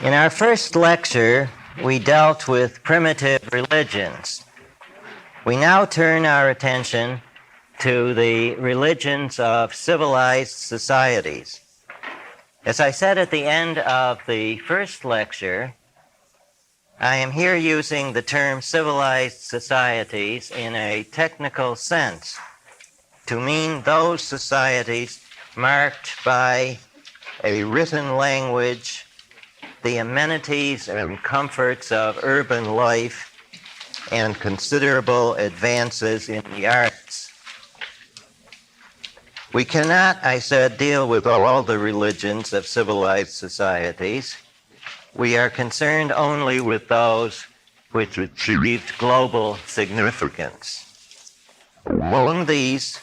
In our first lecture, we dealt with primitive religions. We now turn our attention to the religions of civilized societies. As I said at the end of the first lecture, I am here using the term civilized societies in a technical sense to mean those societies marked by a written language, the amenities and comforts of urban life, and considerable advances in the arts. We cannot, I said, deal with all the religions of civilized societies. We are concerned only with those which achieved global significance. Among these,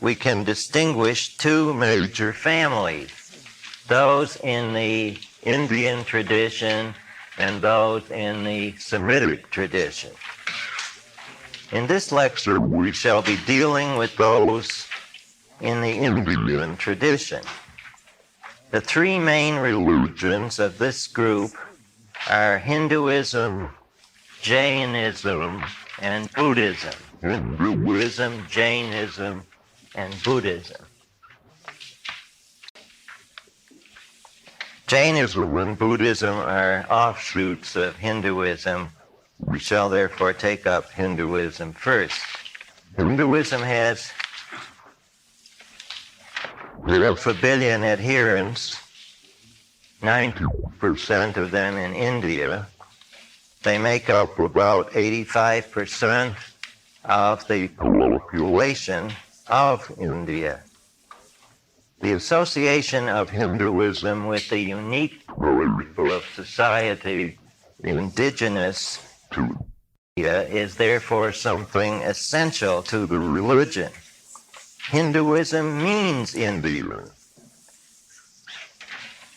we can distinguish two major families, those in the Indian tradition and those in the Semitic tradition. In this lecture, we shall be dealing with those in the Indian tradition. The three main religions of this group are Hinduism, Jainism, and Buddhism. Hinduism, Jainism, and Buddhism. Jainism and Buddhism are offshoots of Hinduism. We shall therefore take up Hinduism first. Hinduism has 1 billion adherents, 90% of them in India. They make up about 85% of the population of India. The association of Hinduism with the unique group of society indigenous to India is therefore something essential to the religion. Hinduism means Indian,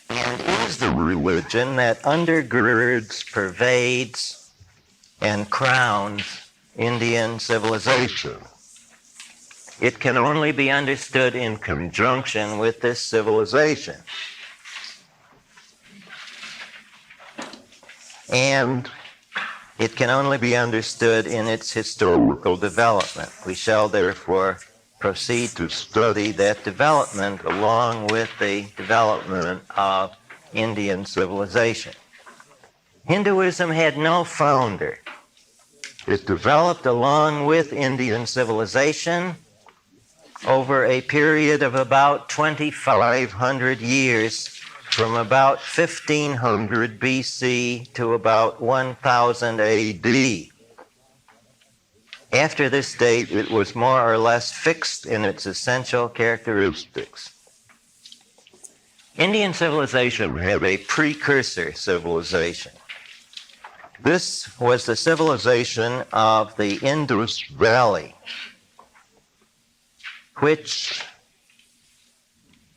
and is the religion that undergirds, pervades, and crowns Indian civilization. It can only be understood in conjunction with this civilization. And it can only be understood in its historical development. We shall therefore proceed to study that development along with the development of Indian civilization. Hinduism had no founder. It developed along with Indian civilization over a period of about 2,500 years, from about 1500 BC to about 1000 AD. After this date, it was more or less fixed in its essential characteristics. Indian civilization had a precursor civilization. This was the civilization of the Indus Valley, which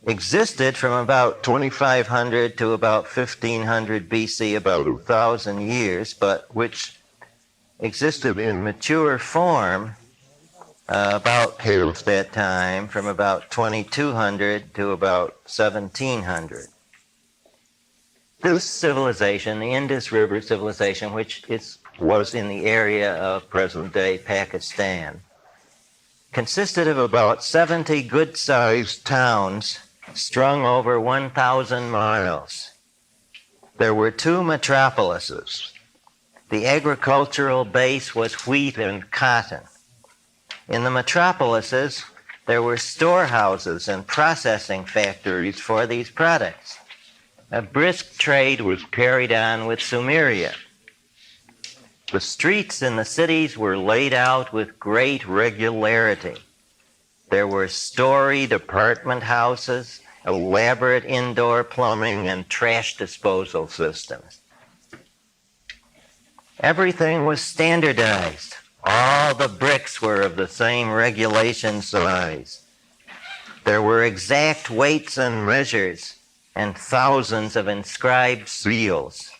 existed from about 2500 to about 1500 BC, about 1,000 years, but which existed in mature form about half that time, from about 2200 to about 1700. This civilization, the Indus River civilization, which was in the area of present-day Pakistan, consisted of about 70 good-sized towns strung over 1,000 miles. There were two metropolises. The agricultural base was wheat and cotton. In the metropolises, there were storehouses and processing factories for these products. A brisk trade was carried on with Sumeria. The streets in the cities were laid out with great regularity. There were storied apartment houses, elaborate indoor plumbing, and trash disposal systems. Everything was standardized. All the bricks were of the same regulation size. There were exact weights and measures, and thousands of inscribed seals.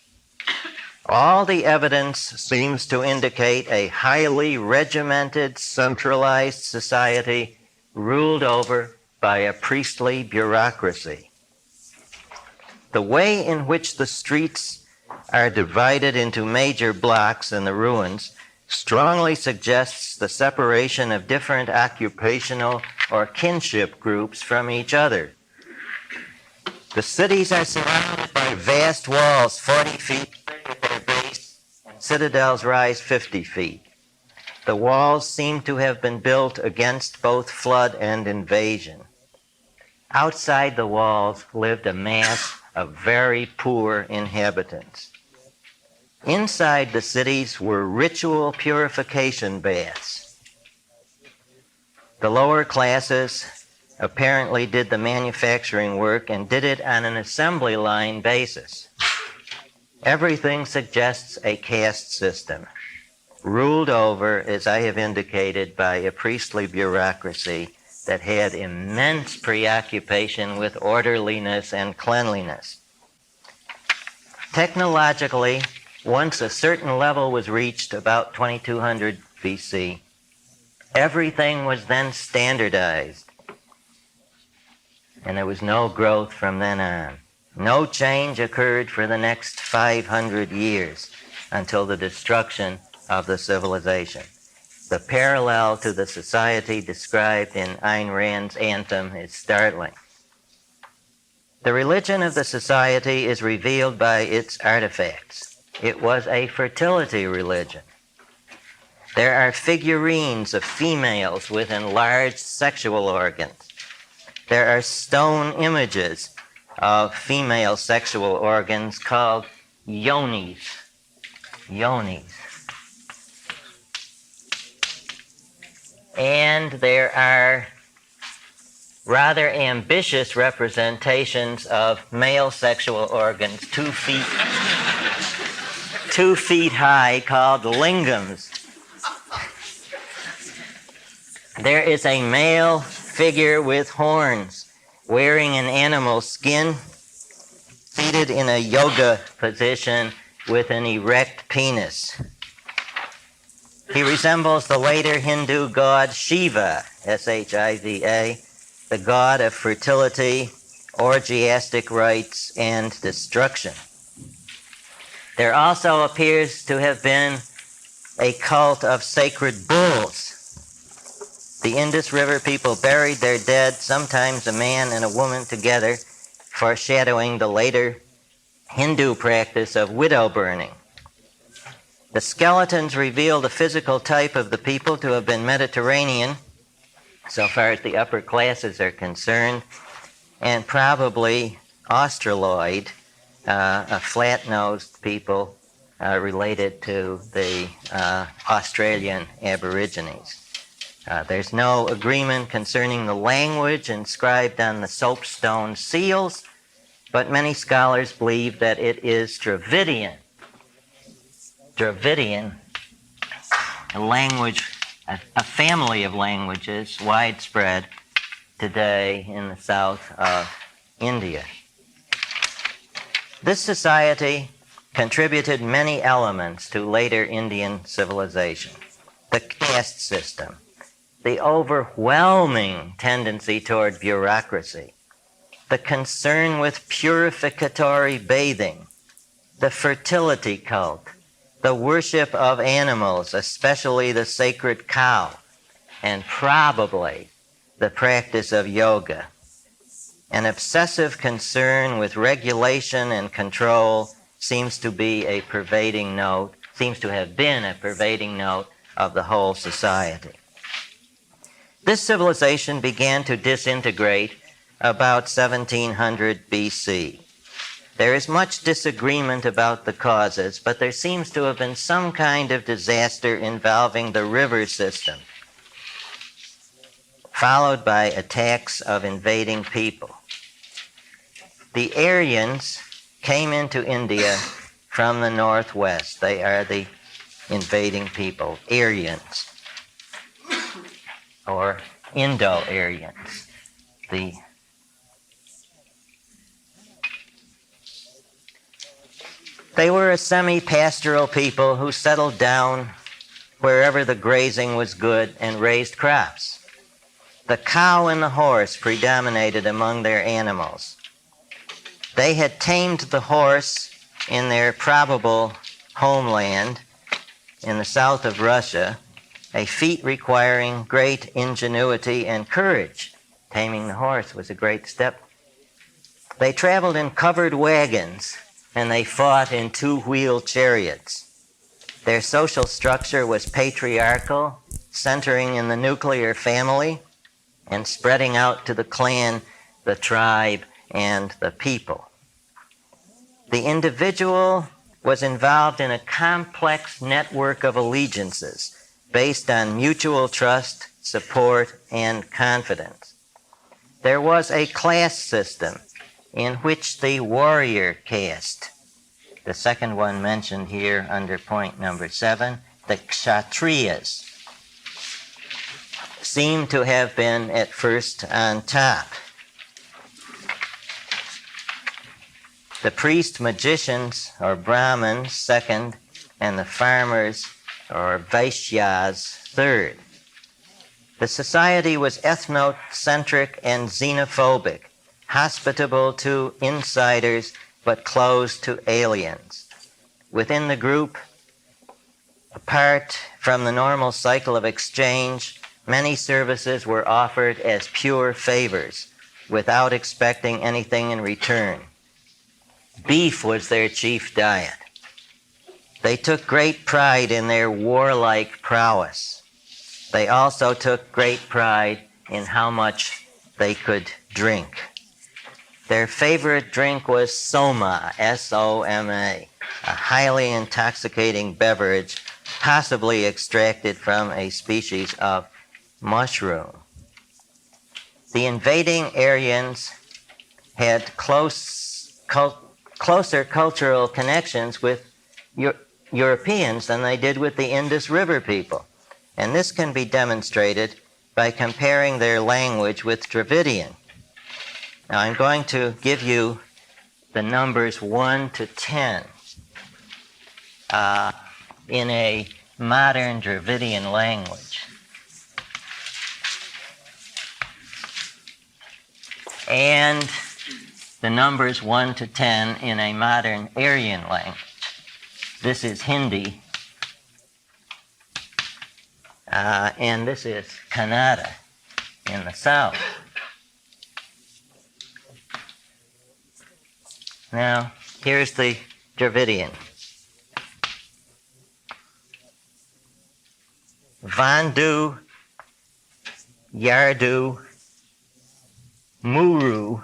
All the evidence seems to indicate a highly regimented, centralized society ruled over by a priestly bureaucracy. The way in which the streets are divided into major blocks in the ruins strongly suggests the separation of different occupational or kinship groups from each other. The cities are surrounded by vast walls 40 feet at their base, and citadels rise 50 feet. The walls seem to have been built against both flood and invasion. Outside the walls lived a mass of very poor inhabitants. Inside the cities were ritual purification baths. The lower classes apparently did the manufacturing work and did it on an assembly line basis. Everything suggests a caste system, ruled over, as I have indicated, by a priestly bureaucracy that had immense preoccupation with orderliness and cleanliness. Technologically, once a certain level was reached, about 2200 BC, everything was then standardized. And there was no growth from then on. No change occurred for the next 500 years until the destruction of the civilization. The parallel to the society described in Ayn Rand's Anthem is startling. The religion of the society is revealed by its artifacts. It was a fertility religion. There are figurines of females with enlarged sexual organs. There are stone images of female sexual organs called yonis. Yonis. And there are rather ambitious representations of male sexual organs 2 feet high called lingams. There is a male figure with horns wearing an animal skin, seated in a yoga position with an erect penis. He resembles the later Hindu god Shiva, S-H-I-V-A, the god of fertility, orgiastic rites, and destruction. There also appears to have been a cult of sacred bulls. The Indus River people buried their dead, sometimes a man and a woman together, foreshadowing the later Hindu practice of widow burning. The skeletons reveal the physical type of the people to have been Mediterranean, so far as the upper classes are concerned, and probably Australoid, a flat-nosed people related to the Australian Aborigines. There's no agreement concerning the language inscribed on the soapstone seals, but many scholars believe that it is Dravidian. Dravidian, a language, a family of languages widespread today in the south of India. This society contributed many elements to later Indian civilization. The caste system, the overwhelming tendency toward bureaucracy, the concern with purificatory bathing, the fertility cult, the worship of animals, especially the sacred cow, and probably the practice of yoga. An obsessive concern with regulation and control seems to have been a pervading note of the whole society. This civilization began to disintegrate about 1700 BC. There is much disagreement about the causes, but there seems to have been some kind of disaster involving the river system, followed by attacks of invading people. The Aryans came into India from the northwest. They are the invading people, Aryans, or Indo-Aryans. They were a semi-pastoral people who settled down wherever the grazing was good and raised crops. The cow and the horse predominated among their animals. They had tamed the horse in their probable homeland in the south of Russia, a feat requiring great ingenuity and courage. Taming the horse was a great step. They traveled in covered wagons, and they fought in two-wheeled chariots. Their social structure was patriarchal, centering in the nuclear family and spreading out to the clan, the tribe, and the people. The individual was involved in a complex network of allegiances based on mutual trust, support, and confidence. There was a class system in which the warrior caste, the second one mentioned here under point number 7, the kshatriyas, seem to have been at first on top. The priest magicians, or Brahmins, second, and the farmers, or Vaishyas, third. The society was ethnocentric and xenophobic, hospitable to insiders but closed to aliens. Within the group, apart from the normal cycle of exchange, many services were offered as pure favors without expecting anything in return. Beef was their chief diet. They took great pride in their warlike prowess. They also took great pride in how much they could drink. Their favorite drink was soma, S-O-M-A, a highly intoxicating beverage possibly extracted from a species of mushroom. The invading Aryans had closer cultural connections with Europeans than they did with the Indus River people. And this can be demonstrated by comparing their language with Dravidian. Now I'm going to give you the numbers 1 to 10 in a modern Dravidian language. And the numbers 1 to 10 in a modern Aryan language. This is Hindi, and this is Kannada in the south. Now, here's the Dravidian. Vandu, Yardu, Muru,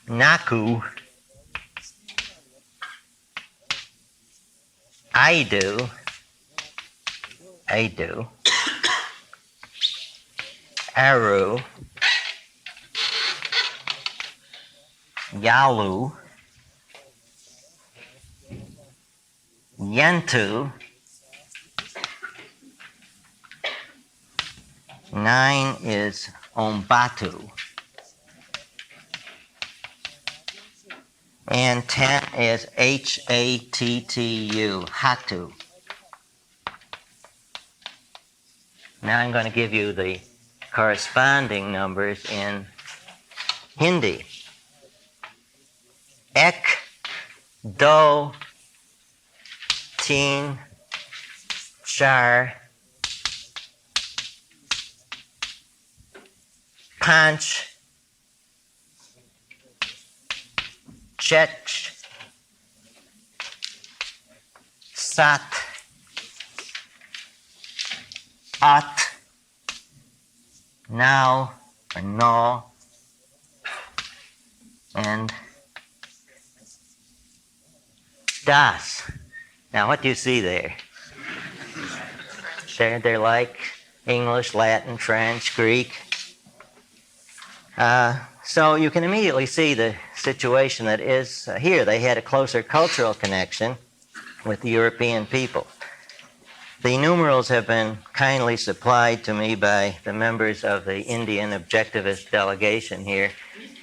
Naku, Aidu, Aru, Yalu, Yentu, 9 is Ombatu, and 10 is H-A-T-T-U, Hatu. Now I'm going to give you the corresponding numbers in Hindi. Ek, do, teen, char, panch, chech, sat, at, now, or no, and das. Now, what do you see there? They're like English, Latin, French, Greek. So you can immediately see the situation that is here. They had a closer cultural connection with the European people. The numerals have been kindly supplied to me by the members of the Indian objectivist delegation here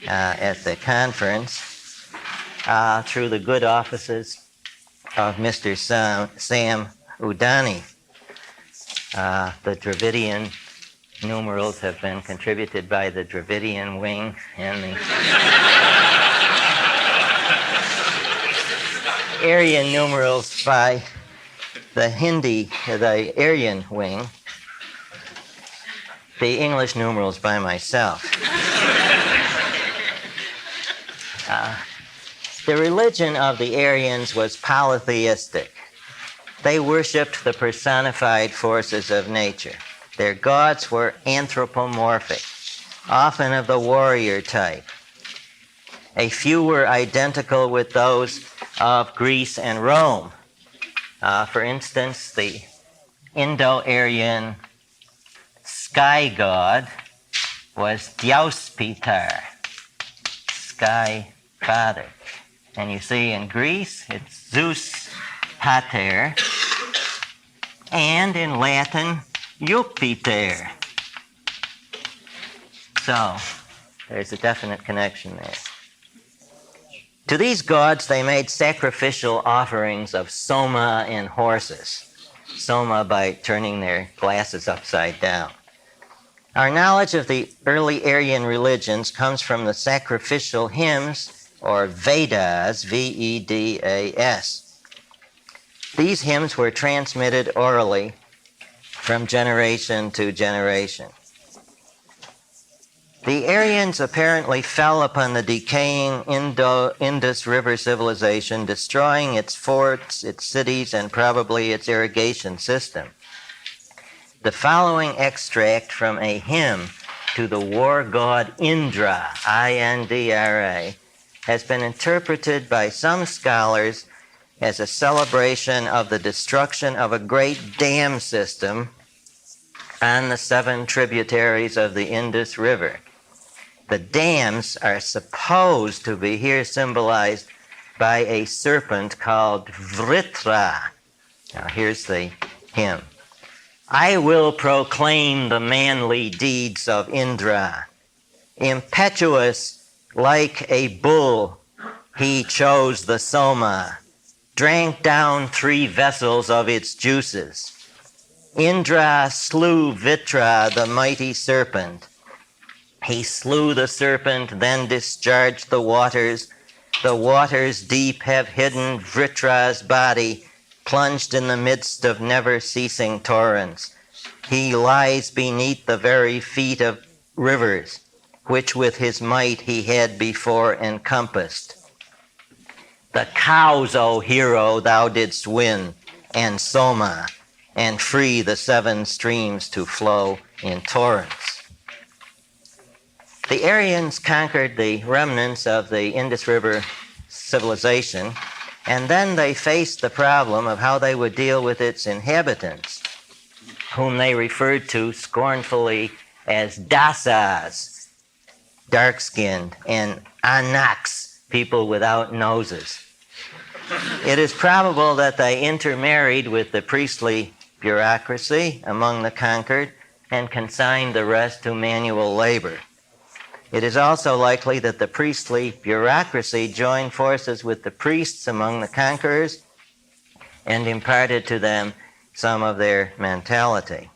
at the conference through the good offices of Mr. Sam Udani, the Dravidian numerals have been contributed by the Dravidian wing and the Aryan numerals by the Aryan wing, the English numerals by myself. The religion of the Aryans was polytheistic. They worshipped the personified forces of nature. Their gods were anthropomorphic, often of the warrior type. A few were identical with those of Greece and Rome. For instance, the Indo-Aryan sky god was Dyaus-Pitar, sky father. And you see in Greece, it's Zeus Pater, and in Latin, Jupiter. So, there's a definite connection there. To these gods, they made sacrificial offerings of soma and horses. Soma by turning their glasses upside down. Our knowledge of the early Aryan religions comes from the sacrificial hymns, or Vedas, V-E-D-A-S. These hymns were transmitted orally from generation to generation. The Aryans apparently fell upon the decaying Indus River civilization, destroying its forts, its cities, and probably its irrigation system. The following extract from a hymn to the war god Indra, I-N-D-R-A, has been interpreted by some scholars as a celebration of the destruction of a great dam system on the 7 tributaries of the Indus River. The dams are supposed to be here symbolized by a serpent called Vritra. Now here's the hymn. I will proclaim the manly deeds of Indra. Impetuous like a bull, he chose the soma, drank down 3 vessels of its juices. Indra slew Vritra, the mighty serpent. He slew the serpent, then discharged the waters. The waters deep have hidden Vritra's body, plunged in the midst of never-ceasing torrents. He lies beneath the very feet of rivers, which with his might he had before encompassed. The cows, O hero, thou didst win, and Soma, and free the 7 streams to flow in torrents. The Aryans conquered the remnants of the Indus River civilization, and then they faced the problem of how they would deal with its inhabitants, whom they referred to scornfully as dasas, dark-skinned, and anaks, people without noses. It is probable that they intermarried with the priestly bureaucracy among the conquered and consigned the rest to manual labor. It is also likely that the priestly bureaucracy joined forces with the priests among the conquerors and imparted to them some of their mentality.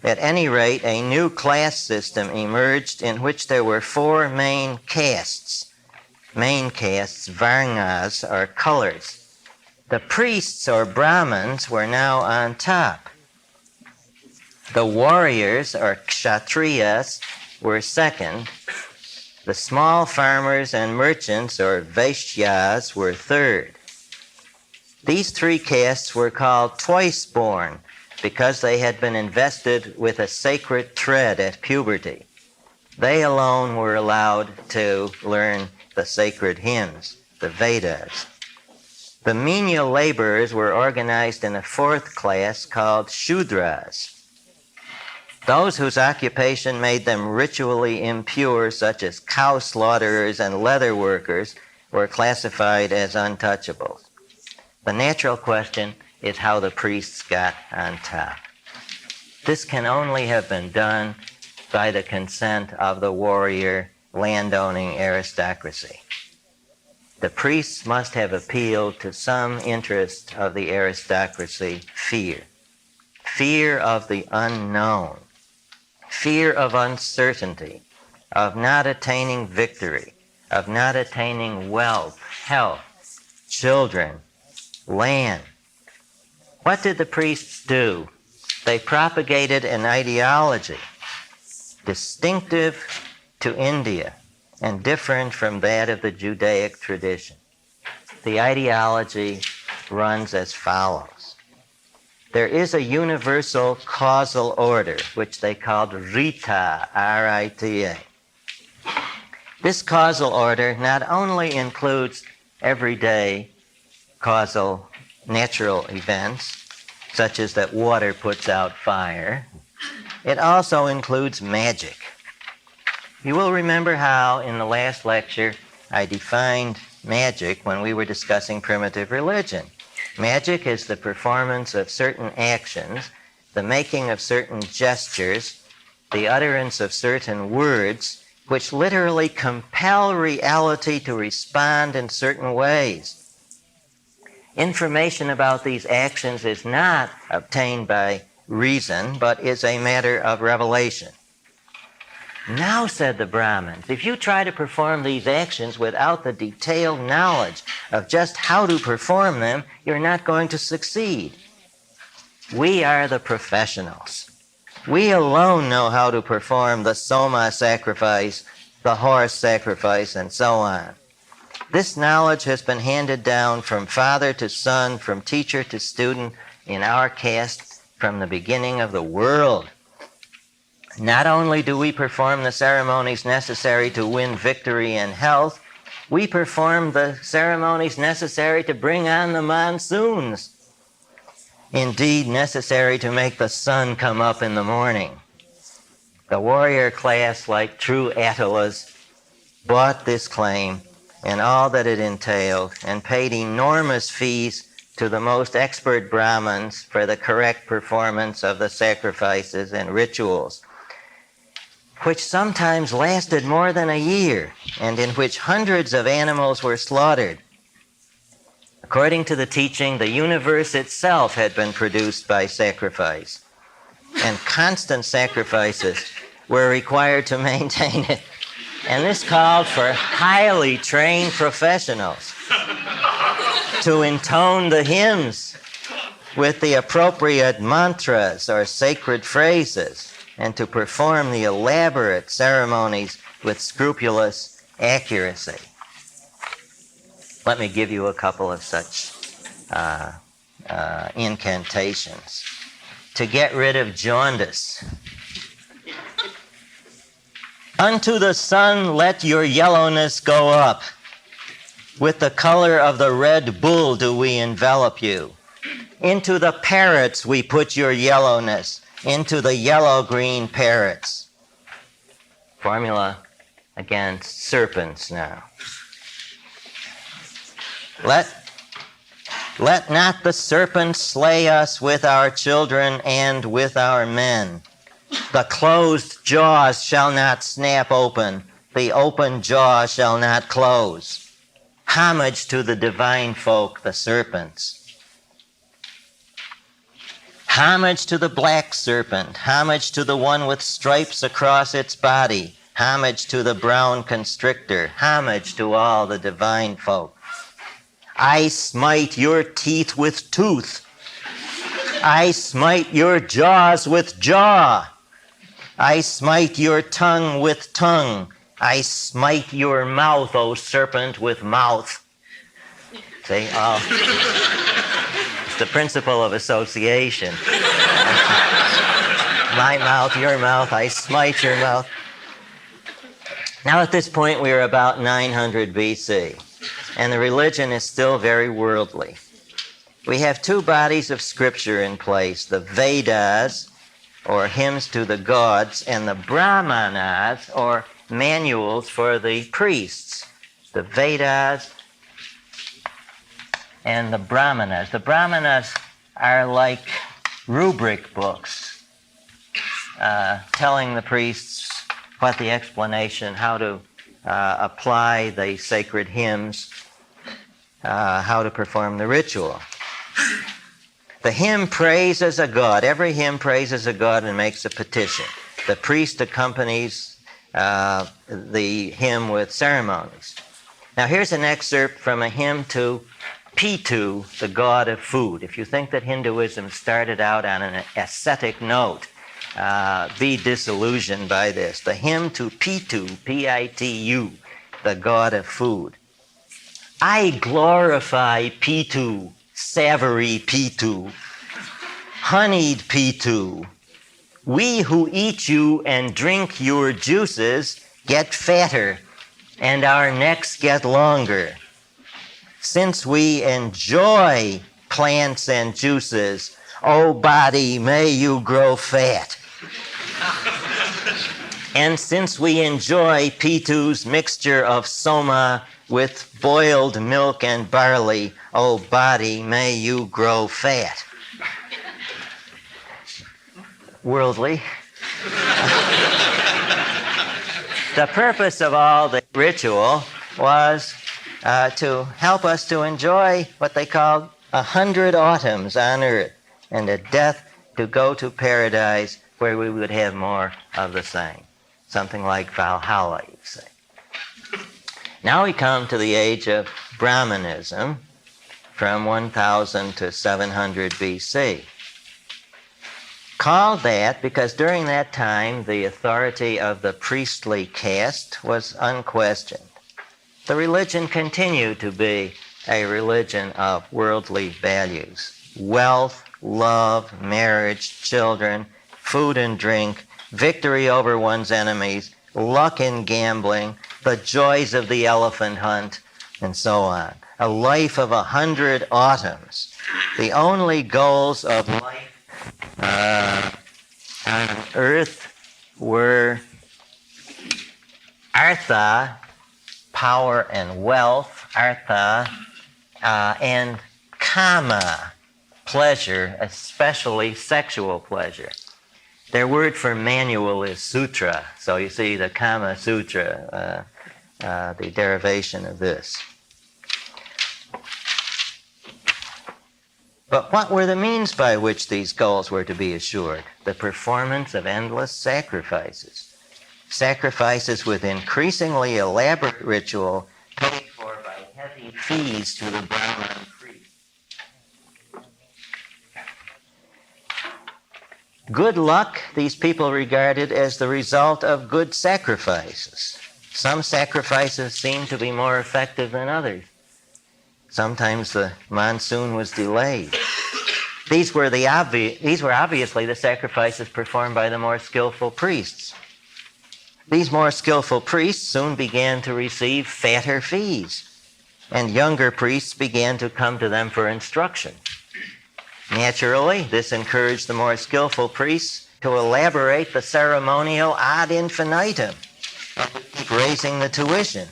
At any rate, a new class system emerged in which there were 4 main castes. Main castes, varnas, or colors. The priests, or Brahmins, were now on top. The warriors, or kshatriyas, were second. The small farmers and merchants, or vaishyas, were third. These 3 castes were called twice-born because they had been invested with a sacred thread at puberty. They alone were allowed to learn the sacred hymns, the Vedas. The menial laborers were organized in a 4th class called Shudras. Those whose occupation made them ritually impure, such as cow slaughterers and leather workers, were classified as untouchables. The natural question is how the priests got on top. This can only have been done by the consent of the warrior landowning aristocracy. The priests must have appealed to some interest of the aristocracy, fear of the unknown. fear of uncertainty, of not attaining victory, of not attaining wealth, health, children, land. What did the priests do? They propagated an ideology distinctive to India and different from that of the Judaic tradition. The ideology runs as follows. There is a universal causal order, which they called Rita, R-I-T-A. This causal order not only includes everyday causal natural events, such as that water puts out fire, it also includes magic. You will remember how in the last lecture I defined magic when we were discussing primitive religion. Magic is the performance of certain actions, the making of certain gestures, the utterance of certain words, which literally compel reality to respond in certain ways. Information about these actions is not obtained by reason, but is a matter of revelation. Now, said the Brahmins, if you try to perform these actions without the detailed knowledge of just how to perform them, you're not going to succeed. We are the professionals. We alone know how to perform the soma sacrifice, the horse sacrifice, and so on. This knowledge has been handed down from father to son, from teacher to student in our caste from the beginning of the world. Not only do we perform the ceremonies necessary to win victory and health, we perform the ceremonies necessary to bring on the monsoons. Indeed, necessary to make the sun come up in the morning. The warrior class, like true Attilas, bought this claim and all that it entailed and paid enormous fees to the most expert Brahmins for the correct performance of the sacrifices and rituals, which sometimes lasted more than a year and in which hundreds of animals were slaughtered. According to the teaching, the universe itself had been produced by sacrifice, and constant sacrifices were required to maintain it. And this called for highly trained professionals to intone the hymns with the appropriate mantras or sacred phrases, and to perform the elaborate ceremonies with scrupulous accuracy. Let me give you a couple of such incantations. To get rid of jaundice. Unto the sun let your yellowness go up. With the color of the red bull do we envelop you. Into the parrots we put your yellowness. Into the yellow-green parrots. Formula against serpents now. Let not the serpent slay us with our children and with our men. The closed jaws shall not snap open. The open jaw shall not close. Homage to the divine folk, the serpents. Homage to the black serpent. Homage to the one with stripes across its body. Homage to the brown constrictor. Homage to all the divine folk. I smite your teeth with tooth. I smite your jaws with jaw. I smite your tongue with tongue. I smite your mouth, O serpent, with mouth. See, it's the principle of association. My mouth, your mouth, I smite your mouth. Now at this point we are about 900 BC, and the religion is still very worldly. We have two bodies of scripture in place, the Vedas, or hymns to the gods, and the Brahmanas, or manuals for the priests. The Vedas and the Brahmanas. The Brahmanas are like rubric books, telling the priests what the explanation, how to apply the sacred hymns, how to perform the ritual. The hymn praises a god. Every hymn praises a god and makes a petition. The priest accompanies the hymn with ceremonies. Now here's an excerpt from a hymn to Pitu, the god of food. If you think that Hinduism started out on an ascetic note, be disillusioned by this. The hymn to Pitu, P-I-T-U, the god of food. I glorify Pitu, savory Pitu, honeyed Pitu. We who eat you and drink your juices get fatter, and our necks get longer. Since we enjoy plants and juices, oh body, may you grow fat. And since we enjoy Pitu's mixture of soma with boiled milk and barley, oh body, may you grow fat. Worldly. The purpose of all the ritual was to help us to enjoy what they called 100 autumns on earth, and at death to go to paradise where we would have more of the same. Something like Valhalla, you say. Now we come to the age of Brahmanism from 1000 to 700 BC. Called that because during that time the authority of the priestly caste was unquestioned. The religion continued to be a religion of worldly values. Wealth, love, marriage, children, food and drink, victory over one's enemies, luck in gambling, the joys of the elephant hunt, and so on. A life of 100 autumns. The only goals of life on earth were artha, power and wealth, artha, and kama, pleasure, especially sexual pleasure. Their word for manual is sutra, so you see the Kama Sutra, the derivation of this. But what were the means by which these goals were to be assured? The performance of endless sacrifices. Sacrifices with increasingly elaborate ritual paid for by heavy fees to the Brahman priest. Good luck, these people regarded as the result of good sacrifices. Some sacrifices seemed to be more effective than others. Sometimes the monsoon was delayed. These were obviously the sacrifices performed by the more skillful priests. These more skillful priests soon began to receive fatter fees, and younger priests began to come to them for instruction. Naturally, this encouraged the more skillful priests to elaborate the ceremonial ad infinitum, keep raising the tuition.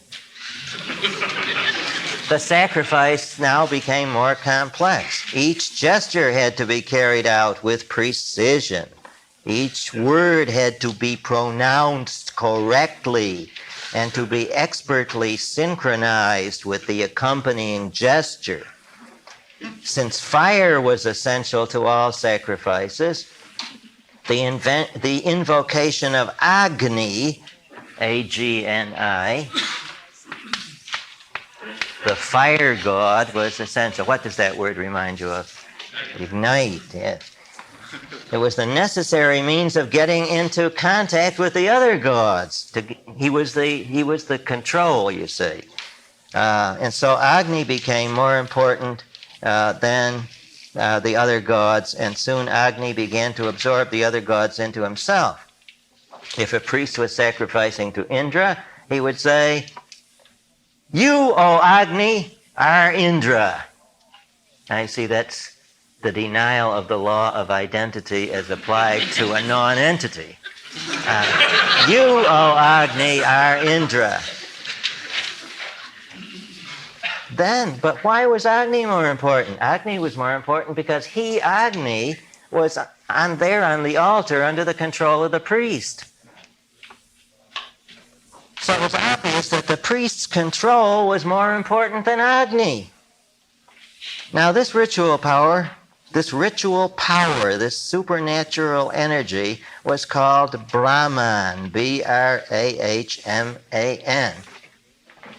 The sacrifice now became more complex. Each gesture had to be carried out with precision. Each word had to be pronounced correctly and to be expertly synchronized with the accompanying gesture. Since fire was essential to all sacrifices, the invocation of Agni, A-G-N-I, the fire god, was essential. What does that word remind you of? Ignite, yes. It was the necessary means of getting into contact with the other gods. He was the control, you see. And so Agni became more important than the other gods, and soon Agni began to absorb the other gods into himself. If a priest was sacrificing to Indra, he would say, "You, O Agni, are Indra." I see that's the denial of the law of identity as applied to a non-entity. You, O Agni, are Indra. But why was Agni more important? Agni was more important because he, Agni, was on the altar under the control of the priest. So it was obvious that the priest's control was more important than Agni. Now this ritual power This ritual power, this supernatural energy, was called Brahman, B-R-A-H-M-A-N,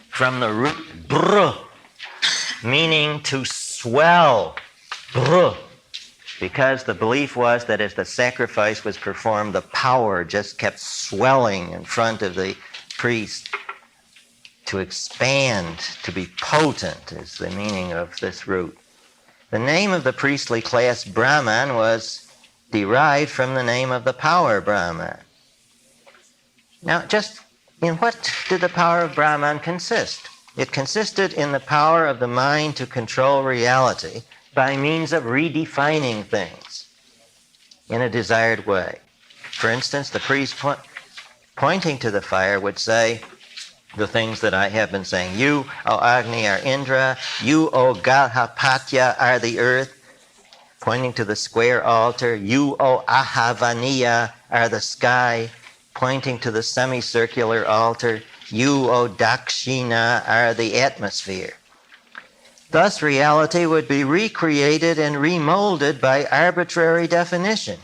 from the root br, meaning to swell, br, because the belief was that as the sacrifice was performed, the power just kept swelling in front of the priest. To expand, to be potent, is the meaning of this root. The name of the priestly class Brahman was derived from the name of the power Brahman. Now, just in what did the power of Brahman consist? It consisted in the power of the mind to control reality by means of redefining things in a desired way. For instance, the priest pointing to the fire would say the things that I have been saying. You, O Agni, are Indra. You, O Garhapatya, are the earth. Pointing to the square altar. You, O Ahavaniya, are the sky. Pointing to the semicircular altar. You, O Dakshina, are the atmosphere. Thus, reality would be recreated and remolded by arbitrary definition.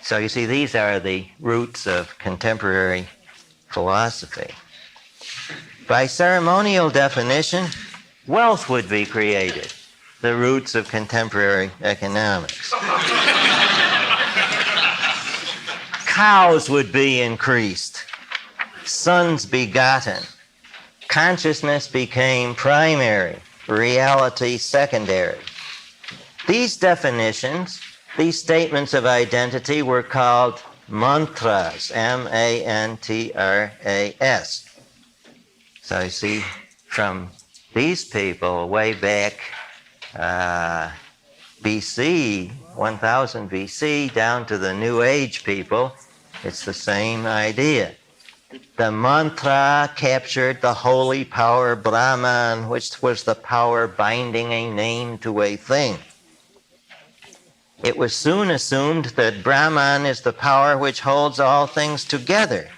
So you see, these are the roots of contemporary philosophy. By ceremonial definition, wealth would be created, the roots of contemporary economics. Cows would be increased, sons begotten, consciousness became primary, reality secondary. These definitions, these statements of identity were called mantras, M-A-N-T-R-A-S. So you see, from these people way back BC, 1000 BC, down to the New Age people, it's the same idea. The mantra captured the holy power Brahman, which was the power binding a name to a thing. It was soon assumed that Brahman is the power which holds all things together.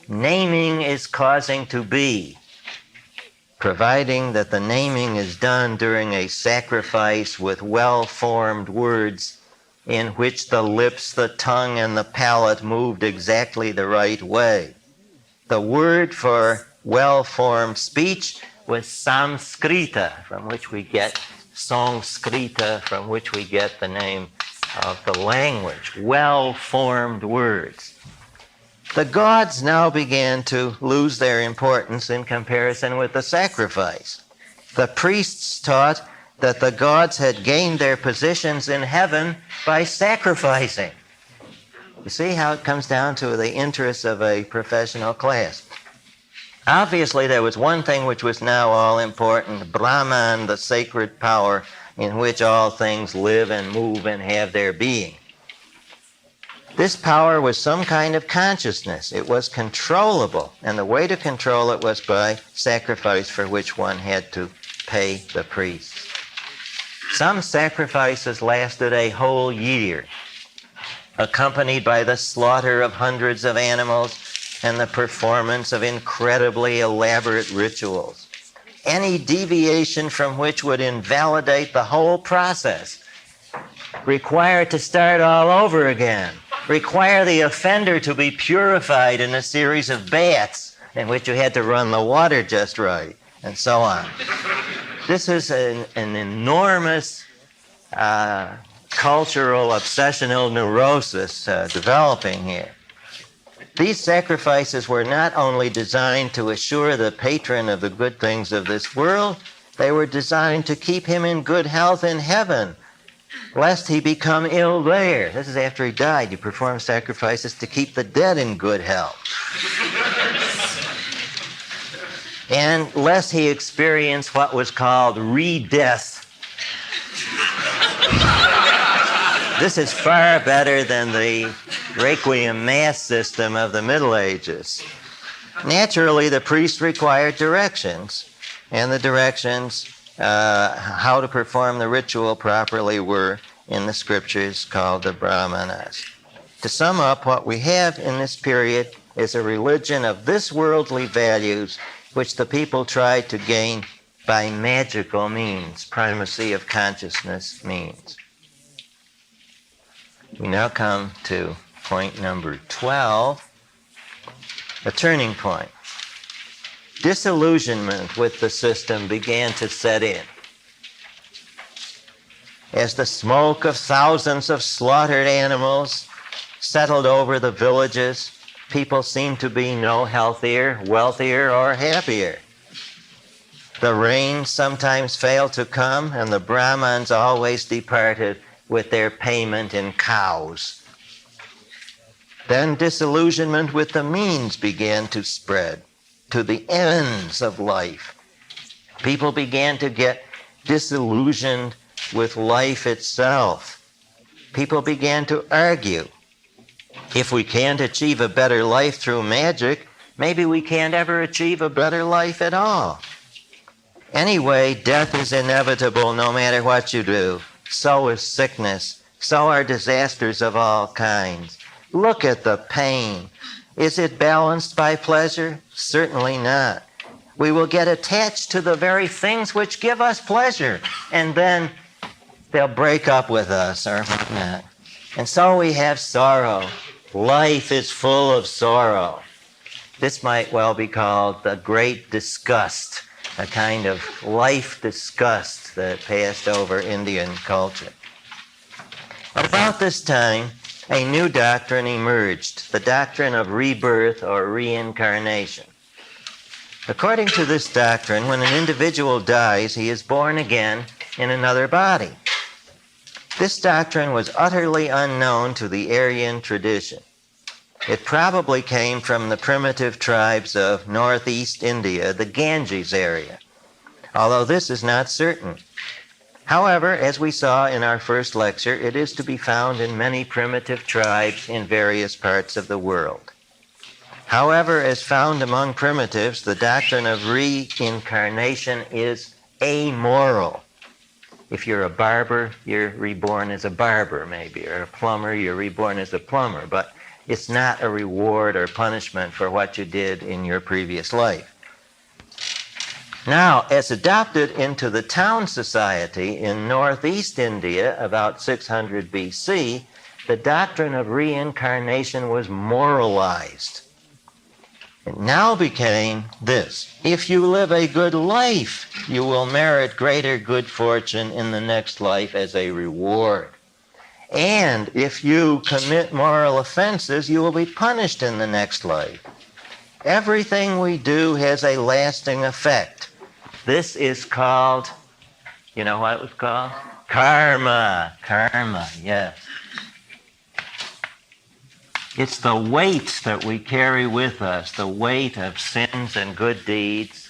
Naming is causing to be, providing that the naming is done during a sacrifice with well-formed words in which the lips, the tongue, and the palate moved exactly the right way. The word for well-formed speech was Samskrita, from which we get Sanskrita, from which we get the name of the language, well-formed words. The gods now began to lose their importance in comparison with the sacrifice. The priests taught that the gods had gained their positions in heaven by sacrificing. You see how it comes down to the interests of a professional class. Obviously, there was one thing which was now all important, Brahman, the sacred power in which all things live and move and have their being. This power was some kind of consciousness. It was controllable, and the way to control it was by sacrifice, for which one had to pay the priests. Some sacrifices lasted a whole year, accompanied by the slaughter of hundreds of animals and the performance of incredibly elaborate rituals. Any deviation from which would invalidate the whole process, require to start all over again, require the offender to be purified in a series of baths in which you had to run the water just right, and so on. This is an enormous cultural obsessional neurosis developing here. These sacrifices were not only designed to assure the patron of the good things of this world, they were designed to keep him in good health in heaven, lest he become ill there. This is after he died. You perform sacrifices to keep the dead in good health. And lest he experience what was called re-death. This is far better than the Requiem Mass system of the Middle Ages. Naturally, the priest required directions, and the directions how to perform the ritual properly were in the scriptures called the Brahmanas. To sum up, what we have in this period is a religion of this worldly values which the people tried to gain by magical means, primacy of consciousness means. We now come to point number 12, a turning point. Disillusionment with the system began to set in. As the smoke of thousands of slaughtered animals settled over the villages, people seemed to be no healthier, wealthier, or happier. The rains sometimes failed to come, and the Brahmins always departed with their payment in cows. Then disillusionment with the means began to spread to the ends of life. People began to get disillusioned with life itself. People began to argue. If we can't achieve a better life through magic, maybe we can't ever achieve a better life at all. Anyway, death is inevitable no matter what you do. So is sickness. So are disasters of all kinds. Look at the pain. Is it balanced by pleasure? Certainly not. We will get attached to the very things which give us pleasure, and then they'll break up with us or whatnot. And so we have sorrow. Life is full of sorrow. This might well be called the great disgust, a kind of life disgust that passed over Indian culture. About this time, a new doctrine emerged, the doctrine of rebirth or reincarnation. According to this doctrine, when an individual dies, he is born again in another body. This doctrine was utterly unknown to the Aryan tradition. It probably came from the primitive tribes of northeast India, the Ganges area, although this is not certain. However, as we saw in our first lecture, it is to be found in many primitive tribes in various parts of the world. However, as found among primitives, the doctrine of reincarnation is amoral. If you're a barber, you're reborn as a barber, maybe, or a plumber, you're reborn as a plumber, but it's not a reward or punishment for what you did in your previous life. Now, as adopted into the town society in northeast India about 600 BC, the doctrine of reincarnation was moralized. It now became this: if you live a good life, you will merit greater good fortune in the next life as a reward. And if you commit moral offenses, you will be punished in the next life. Everything we do has a lasting effect. This is called, you know what it was called? Karma. Karma, yes. It's the weight that we carry with us, the weight of sins and good deeds,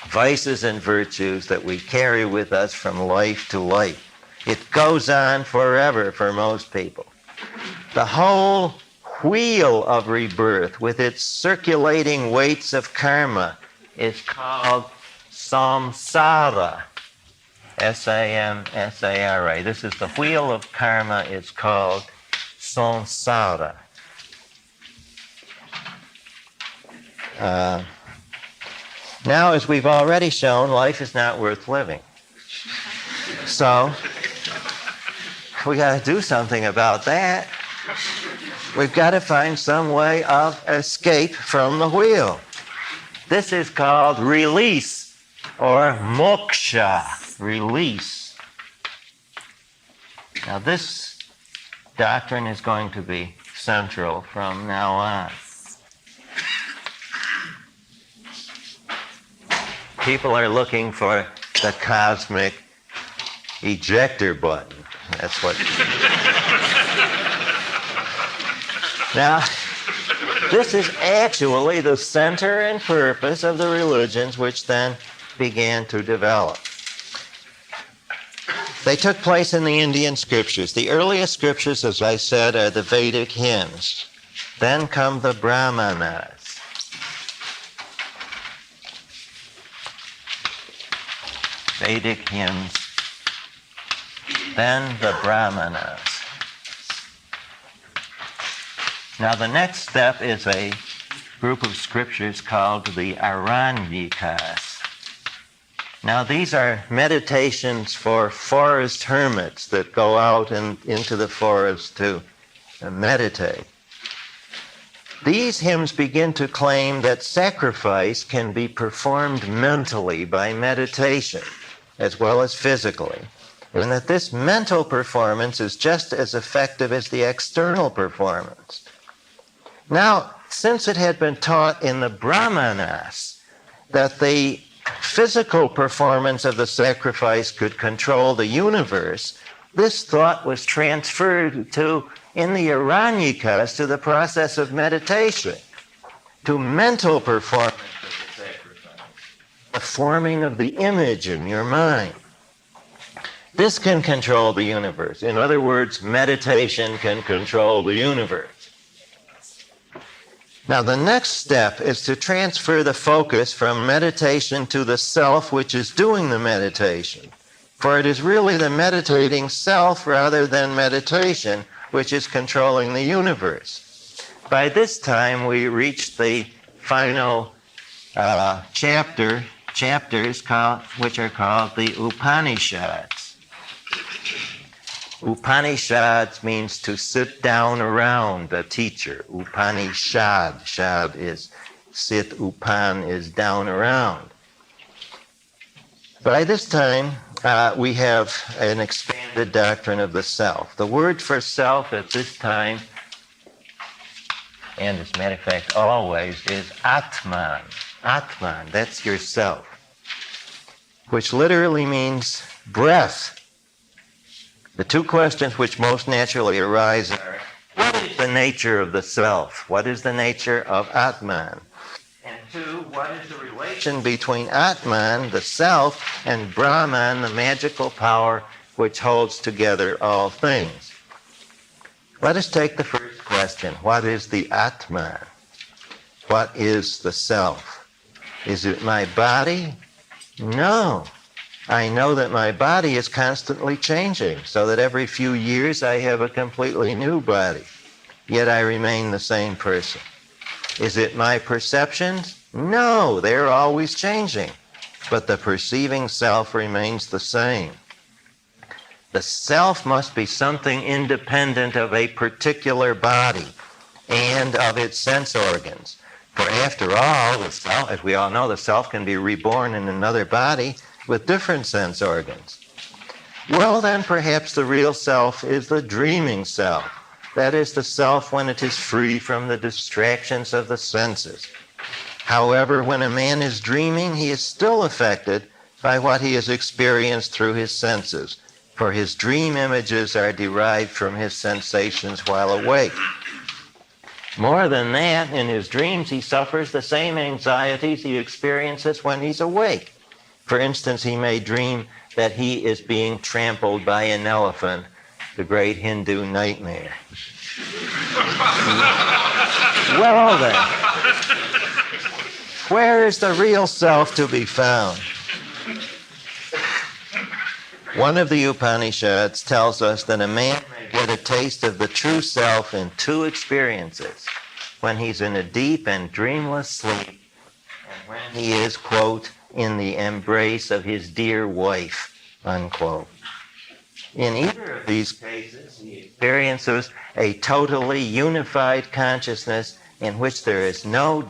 vices and virtues that we carry with us from life to life. It goes on forever for most people. The whole wheel of rebirth with its circulating weights of karma is called samsara. S-A-M-S-A-R-A. This is the wheel of karma. It's called samsara. Now, as we've already shown, life is not worth living. So, we got to do something about that. We've got to find some way of escape from the wheel. This is called release or moksha, release. Now, this doctrine is going to be central from now on. People are looking for the cosmic ejector button. That's what. Now, this is actually the center and purpose of the religions which then began to develop. They took place in the Indian scriptures. The earliest scriptures, as I said, are the Vedic hymns. Then come the Brahmanas. Vedic hymns. Then the Brahmanas. Now the next step is a group of scriptures called the Aranyikas. Now, these are meditations for forest hermits that go out into the forest to meditate. These hymns begin to claim that sacrifice can be performed mentally by meditation as well as physically, and that this mental performance is just as effective as the external performance. Now, since it had been taught in the Brahmanas that the physical performance of the sacrifice could control the universe, this thought was transferred in the Aranyikas to the process of meditation, to mental performance of the sacrifice, the forming of the image in your mind. This can control the universe. In other words, meditation can control the universe. Now, the next step is to transfer the focus from meditation to the self which is doing the meditation. For it is really the meditating self rather than meditation which is controlling the universe. By this time, we reached the final chapters which are called the Upanishads. Upanishads means to sit down around a teacher. Upanishad, shad is sit, upan is down around. By this time, we have an expanded doctrine of the self. The word for self at this time, and as a matter of fact always, is Atman. Atman, that's yourself, which literally means breath. The two questions which most naturally arise are, what is the nature of the self? What is the nature of Atman? And two, what is the relation between Atman, the self, and Brahman, the magical power which holds together all things? Let us take the first question. What is the Atman? What is the self? Is it my body? No. I know that my body is constantly changing, so that every few years I have a completely new body, yet I remain the same person. Is it my perceptions? No, they're always changing, but the perceiving self remains the same. The self must be something independent of a particular body and of its sense organs. For after all, the self, as we all know, the self can be reborn in another body with different sense organs. Well, then perhaps the real self is the dreaming self. That is the self when it is free from the distractions of the senses. However, when a man is dreaming, he is still affected by what he has experienced through his senses, for his dream images are derived from his sensations while awake. More than that, in his dreams, he suffers the same anxieties he experiences when he's awake. For instance, he may dream that he is being trampled by an elephant, the great Hindu nightmare. Well then, where is the real self to be found? One of the Upanishads tells us that a man may get a taste of the true self in two experiences: when he's in a deep and dreamless sleep, and when he is, quote, in the embrace of his dear wife, unquote. In either of these cases, he experiences a totally unified consciousness in which there is no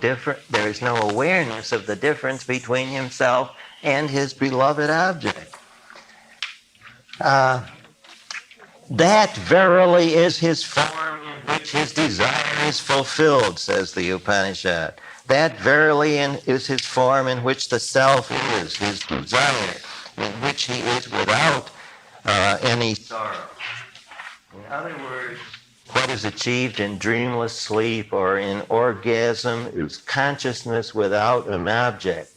awareness of the difference between himself and his beloved object. That verily is his form in which his desire is fulfilled, says the Upanishad. That verily is his form in which the self is, his desire, in which he is without any sorrow. In other words, what is achieved in dreamless sleep or in orgasm is consciousness without an object.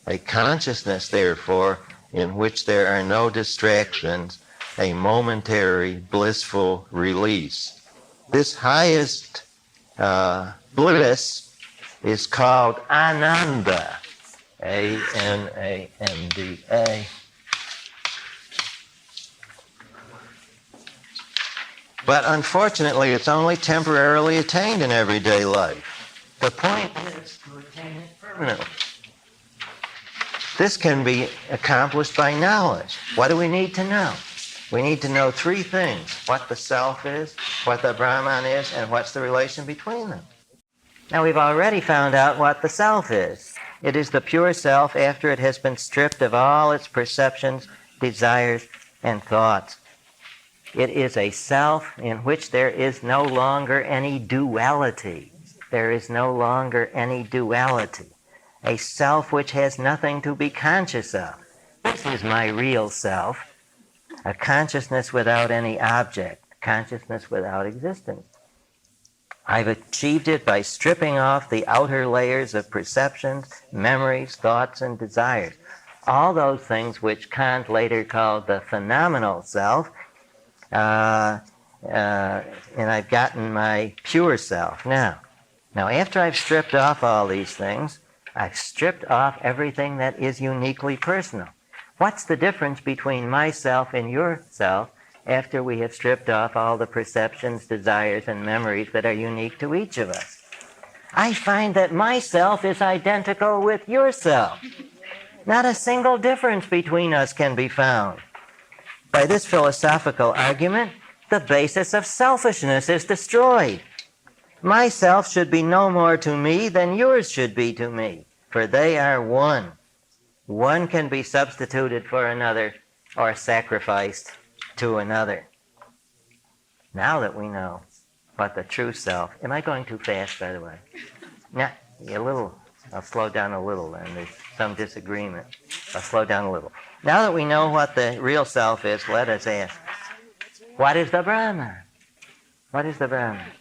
A consciousness, therefore, in which there are no distractions, a momentary blissful release. This highest bliss is called Ananda, A-N-A-N-D-A. But unfortunately, it's only temporarily attained in everyday life. The point is to attain it permanently. This can be accomplished by knowledge. What do we need to know? We need to know three things: what the self is, what the Brahman is, and what's the relation between them. Now, we've already found out what the self is. It is the pure self after it has been stripped of all its perceptions, desires, and thoughts. It is a self in which there is no longer any duality. There is no longer any duality. A self which has nothing to be conscious of. This is my real self. A consciousness without any object. Consciousness without existence. I've achieved it by stripping off the outer layers of perceptions, memories, thoughts, and desires. All those things which Kant later called the phenomenal self, and I've gotten my pure self now. Now, after I've stripped off all these things, I've stripped off everything that is uniquely personal. What's the difference between myself and yourself after we have stripped off all the perceptions, desires, and memories that are unique to each of us? I find that myself is identical with yourself. Not a single difference between us can be found. By this philosophical argument, the basis of selfishness is destroyed. Myself should be no more to me than yours should be to me, for they are one. One can be substituted for another or sacrificed to another. Now that we know what the true self... Am I going too fast, by the way? Now, I'll slow down a little then. There's some disagreement. I'll slow down a little. Now that we know what the real self is, let us ask, what is the Brahman? What is the Brahman?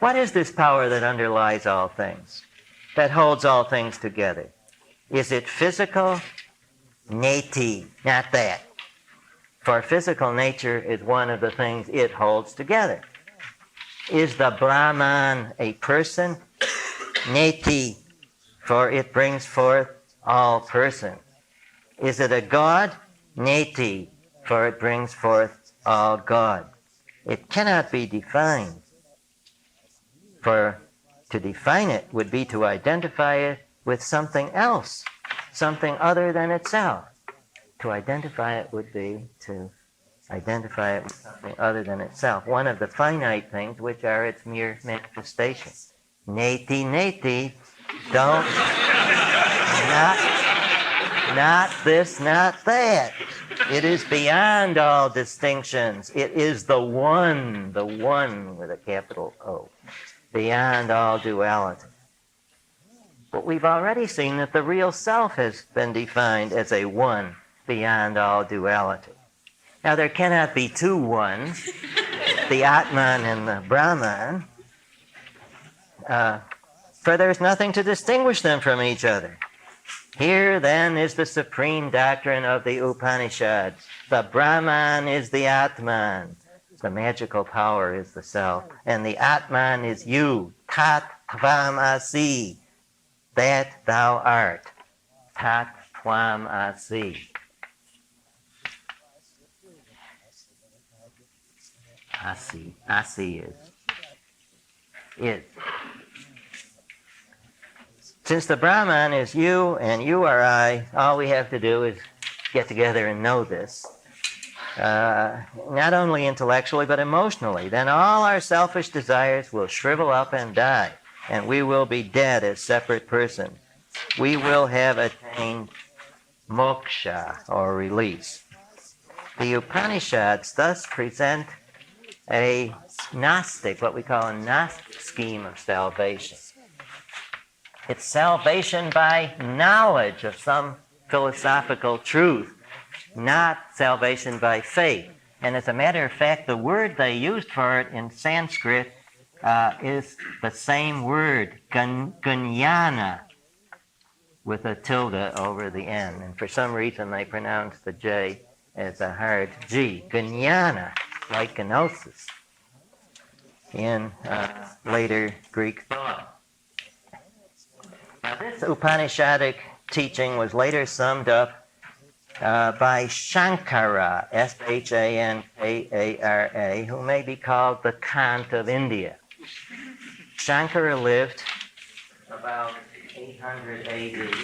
What is this power that underlies all things, that holds all things together? Is it physical? Neti, not that. For physical nature is one of the things it holds together. Is the Brahman a person? Neti, for it brings forth all persons. Is it a god? Neti, for it brings forth all God. It cannot be defined. For to define it would be to identify it with something else, something other than itself. To identify it would be to identify it with something other than itself, one of the finite things which are its mere manifestation. Neti, neti, don't, not this, not that. It is beyond all distinctions. It is the one with a capital O, beyond all duality. But we've already seen that the real self has been defined as a one beyond all duality. Now, there cannot be two ones, the Atman and the Brahman, for there's nothing to distinguish them from each other. Here, then, is the supreme doctrine of the Upanishads. The Brahman is the Atman. The magical power is the self. And the Atman is you. Tat tvam asi. That thou art. Tat tvam asi. Asi is it. Since the Brahman is you and you are I, all we have to do is get together and know this, not only intellectually but emotionally. Then all our selfish desires will shrivel up and die, and we will be dead as separate persons. We will have attained moksha, or release. The Upanishads thus present a Gnostic, what we call a Gnostic scheme of salvation. It's salvation by knowledge of some philosophical truth, not salvation by faith. And as a matter of fact, the word they used for it in Sanskrit is the same word, gunyana, with a tilde over the N. And for some reason they pronounce the J as a hard G. Gunyana, like gnosis, in later Greek thought. Now, this Upanishadic teaching was later summed up by Shankara, Shankara, who may be called the Kant of India. Shankara lived about 800 AD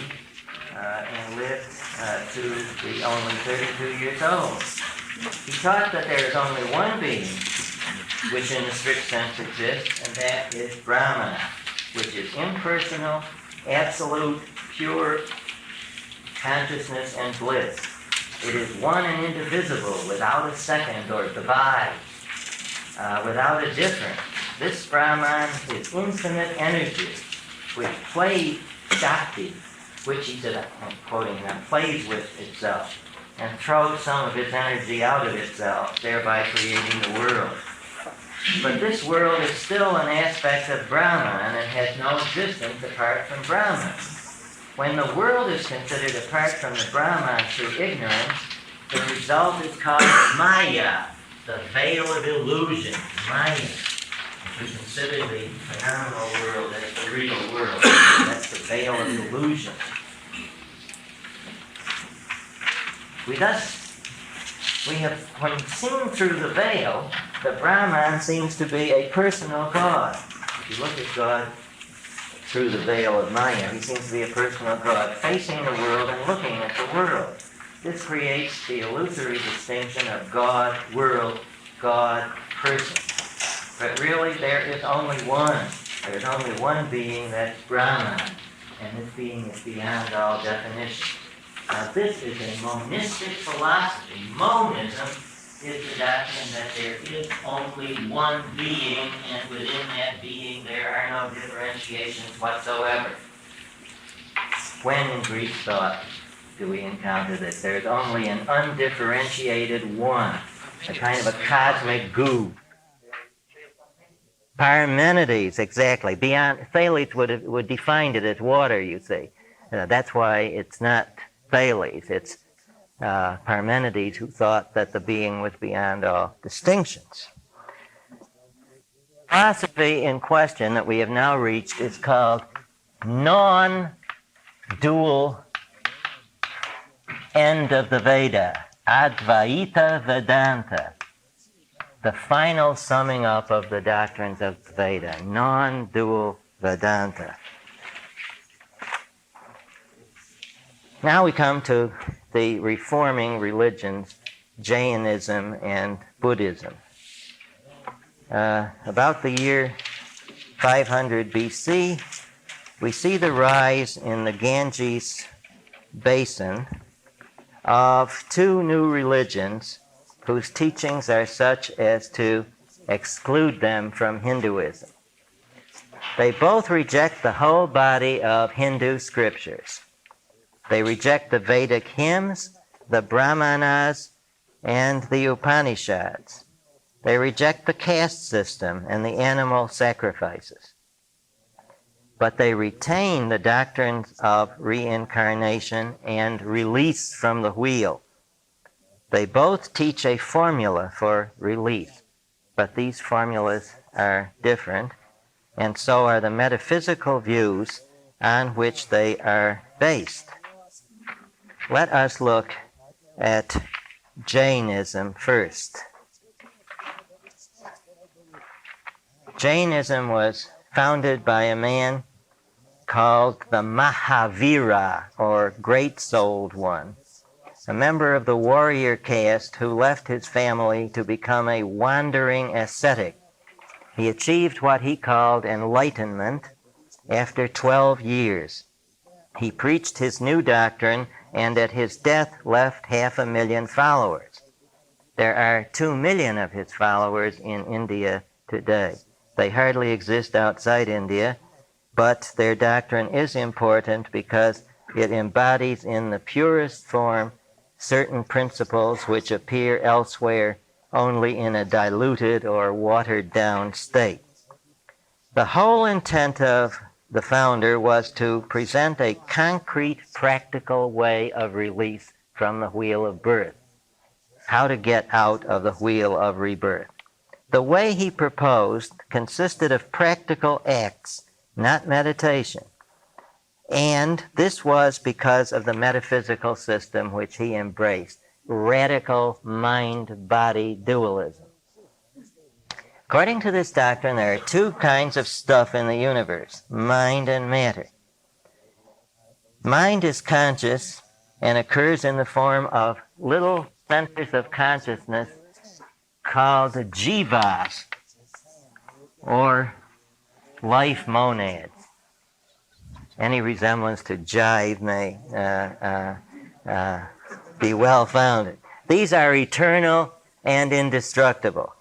and lived to be only 32 years old. He taught that there is only one being which in the strict sense exists, and that is Brahman, which is impersonal, absolute, pure consciousness and bliss. It is one and indivisible, without a second or divide, without a difference. This Brahman is infinite energy, which plays Shakti, which he said, I'm quoting now, plays with itself, and throws some of its energy out of itself, thereby creating the world. But this world is still an aspect of Brahman and has no existence apart from Brahman. When the world is considered apart from the Brahman through ignorance, the result is called Maya, the veil of illusion, Maya. If we consider the phenomenal world as the real world, that's the veil of illusion. When seen through the veil, the Brahman seems to be a personal God. If you look at God through the veil of Maya, he seems to be a personal God, facing the world and looking at the world. This creates the illusory distinction of God, world, God, person. But really, there is only one. There is only one being, that's Brahman, and this being is beyond all definition. Now, this is a monistic philosophy. Monism is the doctrine that there is only one being, and within that being there are no differentiations whatsoever. When in Greek thought do we encounter this? There is only an undifferentiated one, a kind of a cosmic goo. Parmenides, exactly. Beyond, Thales would define it as water, you see. That's why it's not Thales. It's Parmenides who thought that the being was beyond all distinctions. Philosophy in question that we have now reached is called non-dual end of the Veda, Advaita Vedanta, the final summing up of the doctrines of the Veda, non-dual Vedanta. Now we come to the reforming religions, Jainism and Buddhism. About the year 500 BC, we see the rise in the Ganges basin of two new religions whose teachings are such as to exclude them from Hinduism. They both reject the whole body of Hindu scriptures. They reject the Vedic hymns, the Brahmanas, and the Upanishads. They reject the caste system and the animal sacrifices. But they retain the doctrines of reincarnation and release from the wheel. They both teach a formula for release, but these formulas are different, and so are the metaphysical views on which they are based. Let us look at Jainism first. Jainism was founded by a man called the Mahavira, or Great-Souled One, a member of the warrior caste who left his family to become a wandering ascetic. He achieved what he called enlightenment after 12 years. He preached his new doctrine and at his death left 500,000 followers. There are 2 million of his followers in India today. They hardly exist outside India, but their doctrine is important because it embodies in the purest form certain principles which appear elsewhere only in a diluted or watered-down state. The whole intent of the founder was to present a concrete, practical way of release from the wheel of birth, how to get out of the wheel of rebirth. The way he proposed consisted of practical acts, not meditation. And this was because of the metaphysical system which he embraced, radical mind-body dualism. According to this doctrine, there are 2 kinds of stuff in the universe, mind and matter. Mind is conscious, and occurs in the form of little centers of consciousness called jivas, or life monads. Any resemblance to jive may be well founded. These are eternal and indestructible.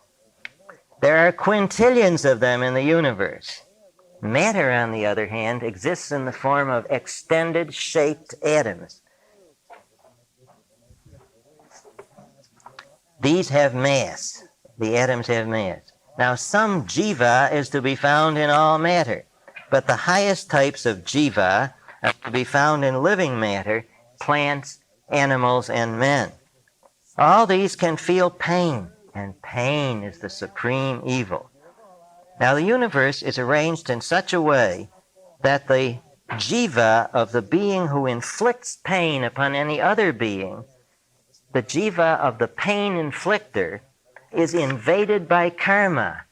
There are quintillions of them in the universe. Matter, on the other hand, exists in the form of extended shaped atoms. These have mass. The atoms have mass. Now, some jiva is to be found in all matter, but the highest types of jiva are to be found in living matter, plants, animals, and men. All these can feel pain, and pain is the supreme evil. Now, the universe is arranged in such a way that the jiva of the being who inflicts pain upon any other being, the jiva of the pain inflictor, is invaded by karma.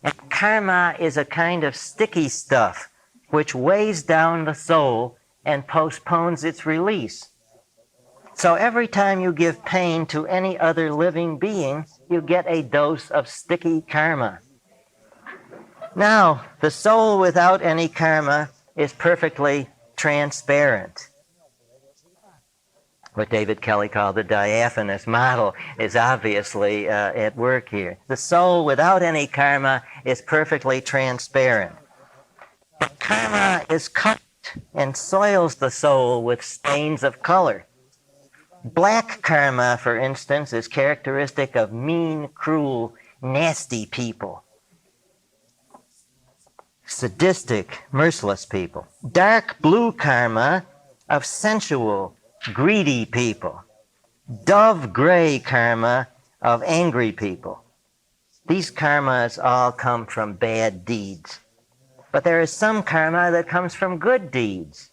And karma is a kind of sticky stuff which weighs down the soul and postpones its release. So every time you give pain to any other living being, you get a dose of sticky karma. Now, the soul without any karma is perfectly transparent. What David Kelly called the diaphanous model is obviously at work here. The soul without any karma is perfectly transparent. But karma is colored and soils the soul with stains of color. Black karma, for instance, is characteristic of mean, cruel, nasty people. Sadistic, merciless people. Dark blue karma of sensual, greedy people. Dove gray karma of angry people. These karmas all come from bad deeds. But there is some karma that comes from good deeds.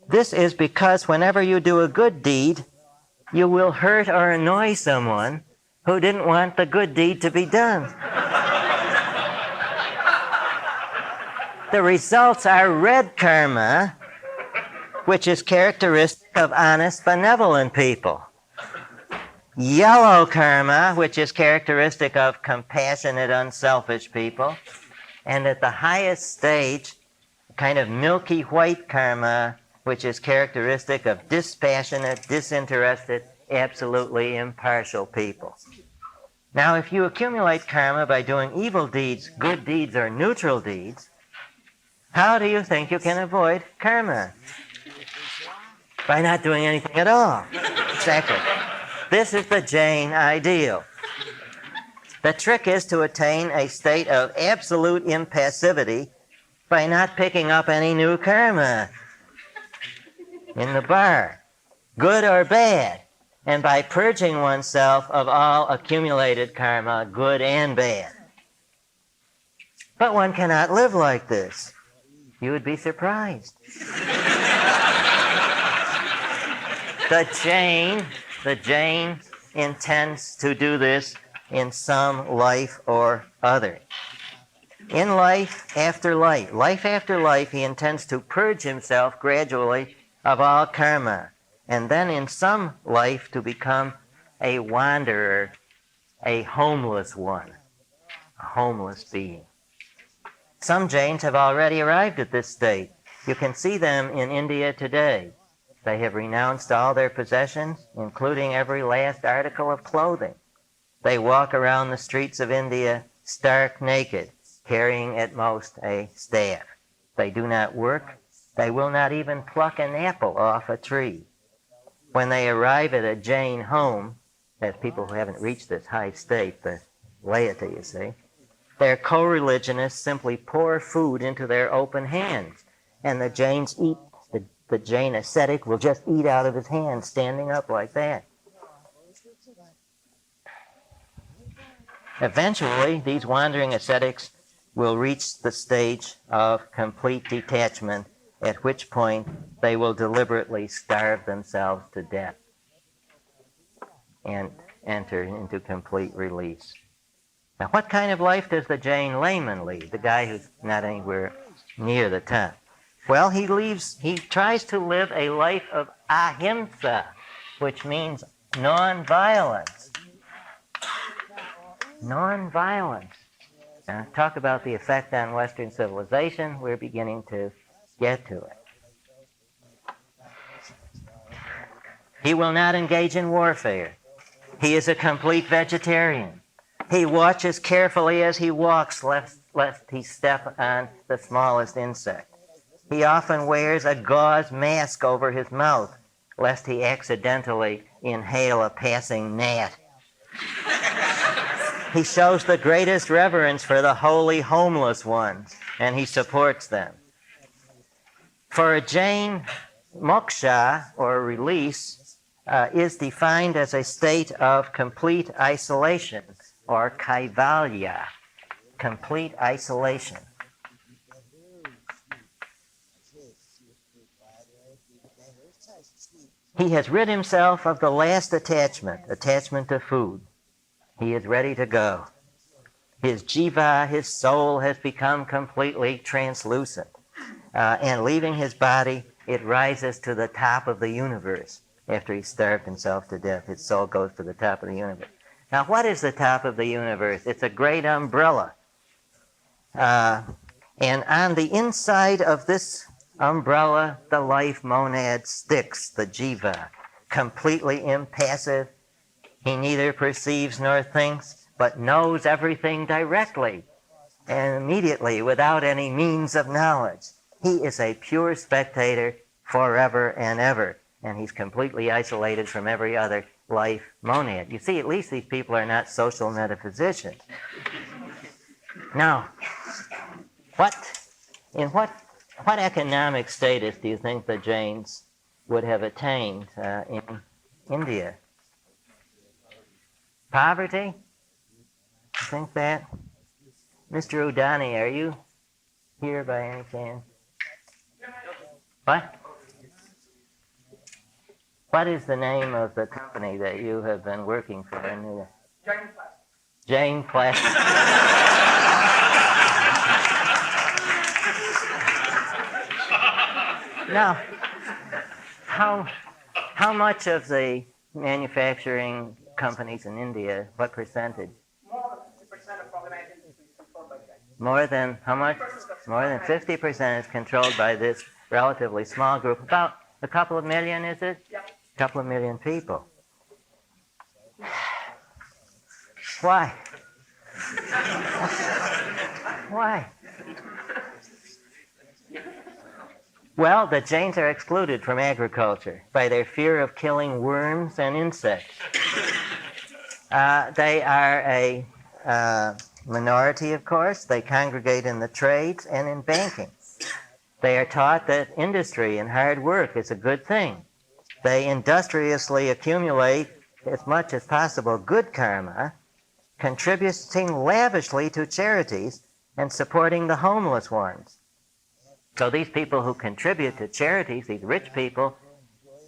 This is because whenever you do a good deed, you will hurt or annoy someone who didn't want the good deed to be done. The results are red karma, which is characteristic of honest, benevolent people. Yellow karma, which is characteristic of compassionate, unselfish people. And at the highest stage, kind of milky white karma, which is characteristic of dispassionate, disinterested, absolutely impartial people. Now, if you accumulate karma by doing evil deeds, good deeds, or neutral deeds, how do you think you can avoid karma? By not doing anything at all. Exactly. This is the Jain ideal. The trick is to attain a state of absolute impassivity by not picking up any new karma in the bar, good or bad, and by purging oneself of all accumulated karma, good and bad. But one cannot live like this. You would be surprised. The Jain intends to do this in some life or other. In life after life, he intends to purge himself gradually of all karma, and then in some life to become a wanderer, a homeless one, a homeless being. Some Jains have already arrived at this state. You can see them in India today. They have renounced all their possessions, including every last article of clothing. They walk around the streets of India stark naked, carrying at most a staff. They do not work. They will not even pluck an apple off a tree. When they arrive at a Jain home, as people who haven't reached this high state, the laity, you see, their co-religionists simply pour food into their open hands, and the Jains eat. The Jain ascetic will just eat out of his hand, standing up like that. Eventually, these wandering ascetics will reach the stage of complete detachment, at which point they will deliberately starve themselves to death and enter into complete release. Now, what kind of life does the Jain layman lead, the guy who's not anywhere near the top? Well, he tries to live a life of ahimsa, which means non-violence. Non-violence. Now, talk about the effect on Western civilization. We're beginning to get to it. He will not engage in warfare. He is a complete vegetarian. He watches carefully as he walks, lest he step on the smallest insect. He often wears a gauze mask over his mouth, lest he accidentally inhale a passing gnat. He shows the greatest reverence for the holy homeless ones, and he supports them. For a Jain, moksha, or release, is defined as a state of complete isolation, or kaivalya, complete isolation. He has rid himself of the last attachment to food. He is ready to go. His jiva, his soul, has become completely translucent. And leaving his body, it rises to the top of the universe. After he starved himself to death, his soul goes to the top of the universe. Now, what is the top of the universe? It's a great umbrella. And on the inside of this umbrella, the life monad sticks, the jiva, completely impassive. He neither perceives nor thinks, but knows everything directly and immediately without any means of knowledge. He is a pure spectator forever and ever, and he's completely isolated from every other life monad. You see, at least these people are not social metaphysicians. Now, what economic status do you think the Jains would have attained in India? Poverty? You think that? Mr. Udani, are you here by any chance? What? What is the name of the company that you have been working for in India? Jain Plastic. Now, how much of the manufacturing companies in India, what percentage? More than 50% of organized industry is controlled by Jains. More than how much? More than 50% is controlled by this relatively small group. About a couple of million, is it? Yep. A couple of million people. Why? Why? Well, the Jains are excluded from agriculture by their fear of killing worms and insects. They are a minority, of course. They congregate in the trades and in banking. They are taught that industry and hard work is a good thing. They industriously accumulate as much as possible good karma, contributing lavishly to charities and supporting the homeless ones. So these people who contribute to charities, these rich people,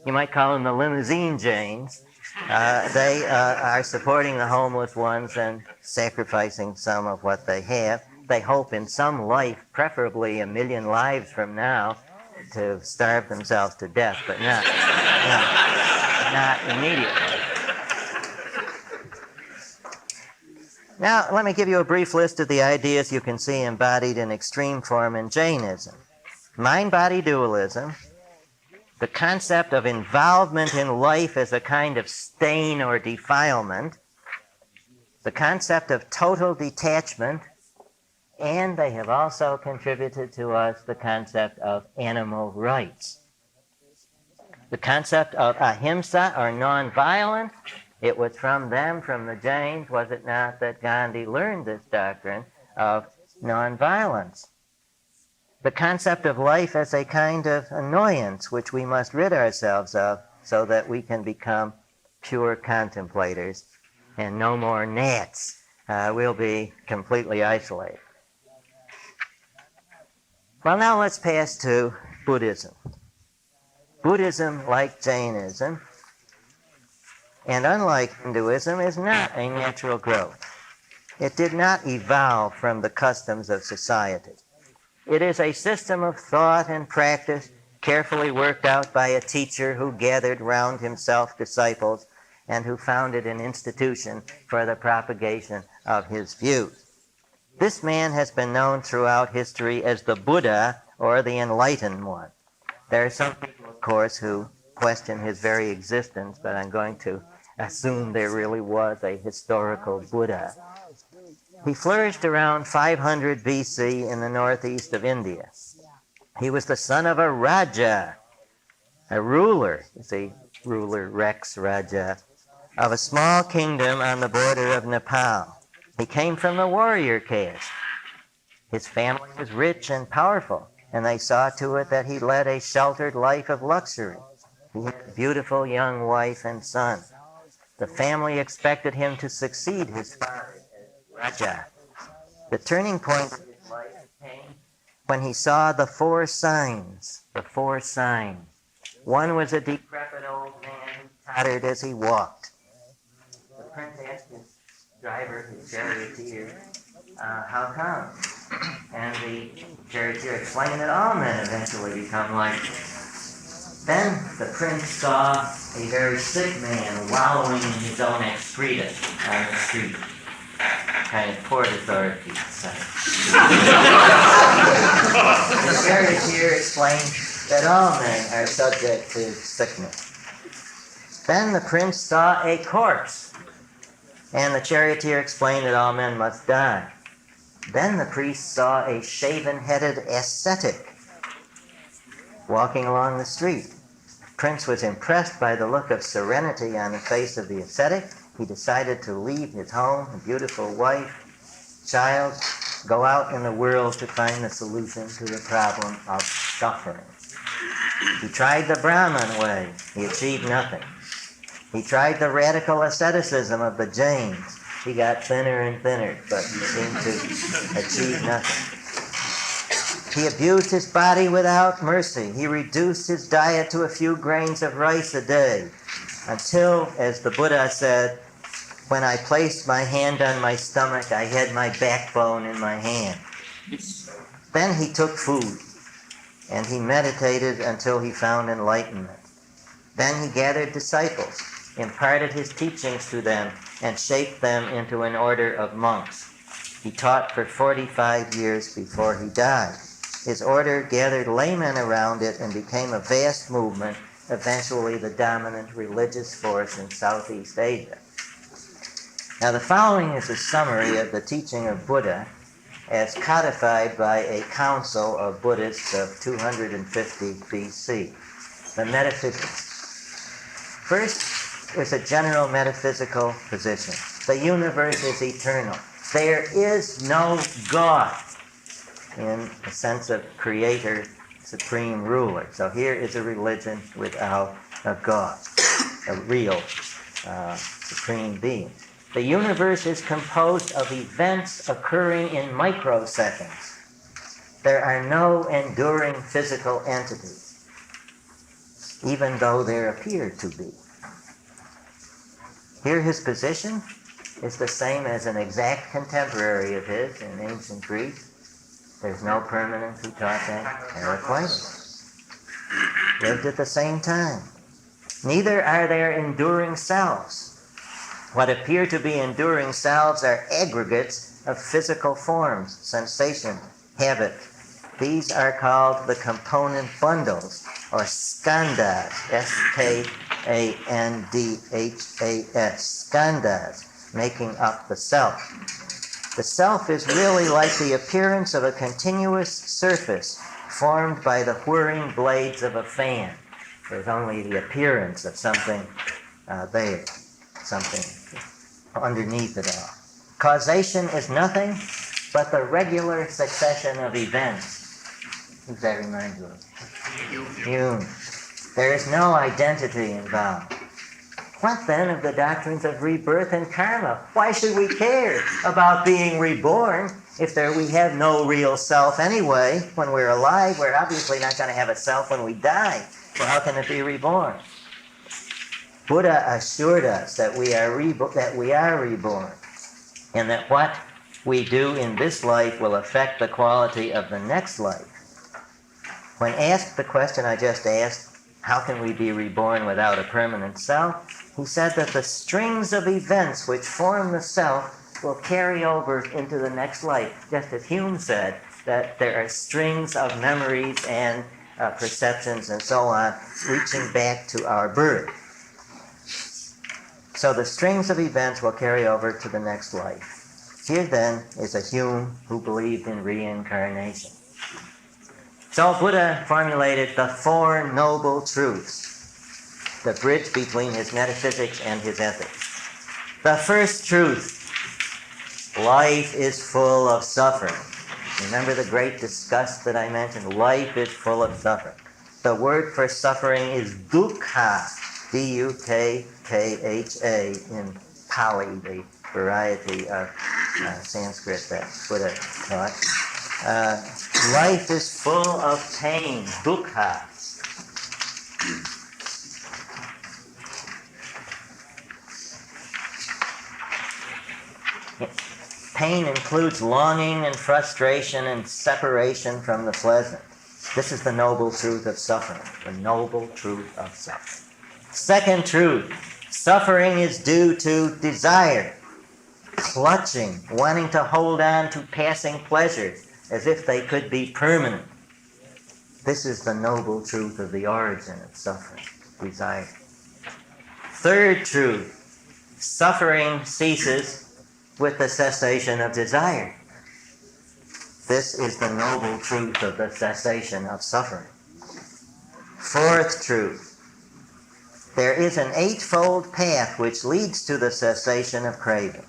you might call them the limousine Jains, they are supporting the homeless ones and sacrificing some of what they have. They hope in some life, preferably 1 million lives from now, to starve themselves to death, but not immediately. Now, let me give you a brief list of the ideas you can see embodied in extreme form in Jainism. Mind-body dualism, the concept of involvement in life as a kind of stain or defilement, the concept of total detachment, and they have also contributed to us the concept of animal rights. The concept of ahimsa, or nonviolence, it was from them, from the Jains, was it not, that Gandhi learned this doctrine of nonviolence. The concept of life as a kind of annoyance which we must rid ourselves of so that we can become pure contemplators and no more gnats. We'll be completely isolated. Well, now let's pass to Buddhism. Buddhism, like Jainism, and unlike Hinduism, is not a natural growth. It did not evolve from the customs of society. It is a system of thought and practice carefully worked out by a teacher who gathered round himself disciples and who founded an institution for the propagation of his views. This man has been known throughout history as the Buddha or the Enlightened One. There are some people, of course, who question his very existence, but I'm going to assume there really was a historical Buddha. He flourished around 500 BC in the northeast of India. He was the son of a Raja, a ruler, the ruler Rex Raja, of a small kingdom on the border of Nepal. He came from the warrior caste. His family was rich and powerful, and they saw to it that he led a sheltered life of luxury. He had a beautiful young wife and son. The family expected him to succeed his father as Raja. The turning point of his life came when he saw the four signs. The four signs. One was a decrepit old man who tottered as he walked. The prince asked his driver, his charioteer, how come? And the charioteer explained that all men eventually become like this. Then the prince saw a very sick man wallowing in his own excreta on the street. Kind of Port Authority. The charioteer explained that all men are subject to sickness. Then the prince saw a corpse, and the charioteer explained that all men must die. Then the priest saw a shaven-headed ascetic walking along the street. The prince was impressed by the look of serenity on the face of the ascetic. He decided to leave his home, a beautiful wife, child, go out in the world to find the solution to the problem of suffering. He tried the Brahman way. He achieved nothing. He tried the radical asceticism of the Jains. He got thinner and thinner, but he seemed to achieve nothing. He abused his body without mercy. He reduced his diet to a few grains of rice a day, until, as the Buddha said, when I placed my hand on my stomach, I had my backbone in my hand. Then he took food, and he meditated until he found enlightenment. Then he gathered disciples, imparted his teachings to them, and shaped them into an order of monks. He taught for 45 years before he died. His order gathered laymen around it and became a vast movement, eventually the dominant religious force in Southeast Asia. Now the following is a summary of the teaching of Buddha as codified by a council of Buddhists of 250 BC. The metaphysics. First, there's a general metaphysical position. The universe is eternal. There is no God in the sense of creator, supreme ruler. So here is a religion without a God, a real supreme being. The universe is composed of events occurring in microseconds. There are no enduring physical entities, even though there appear to be. Here his position is the same as an exact contemporary of his in ancient Greece. There's no permanence, who taught that? Heraclitus. Lived at the same time. Neither are there enduring selves. What appear to be enduring selves are aggregates of physical forms, sensation, habit. These are called the component bundles, or skandhas, S-K-A-N-D-H-A-S, skandhas, making up the self. The self is really like the appearance of a continuous surface formed by the whirring blades of a fan. There's only the appearance of something there, something underneath it all. Causation is nothing but the regular succession of events. Who's that remind you of? Hume. There is no identity involved. What then of the doctrines of rebirth and karma? Why should we care about being reborn if we have no real self anyway? When we're alive, we're obviously not going to have a self when we die. So how can it be reborn? Buddha assured us that we are reborn, and that what we do in this life will affect the quality of the next life. When asked the question I just asked, how can we be reborn without a permanent self? He said that the strings of events which form the self will carry over into the next life, just as Hume said that there are strings of memories and perceptions and so on reaching back to our birth. So the strings of events will carry over to the next life. Here then is a Hume who believed in reincarnation. So Buddha formulated the Four Noble Truths, the bridge between his metaphysics and his ethics. The first truth, life is full of suffering. Remember the great disgust that I mentioned? Life is full of suffering. The word for suffering is dukkha, D-U-K-K-H-A in Pali, the variety of Sanskrit that Buddha taught. Life is full of pain, dukkha. Pain includes longing and frustration and separation from the pleasant. This is the noble truth of suffering, the noble truth of suffering. Second truth, suffering is due to desire, clutching, wanting to hold on to passing pleasures as if they could be permanent. This is the noble truth of the origin of suffering, desire. Third truth, suffering ceases with the cessation of desire. This is the noble truth of the cessation of suffering. Fourth truth, there is an eightfold path which leads to the cessation of craving.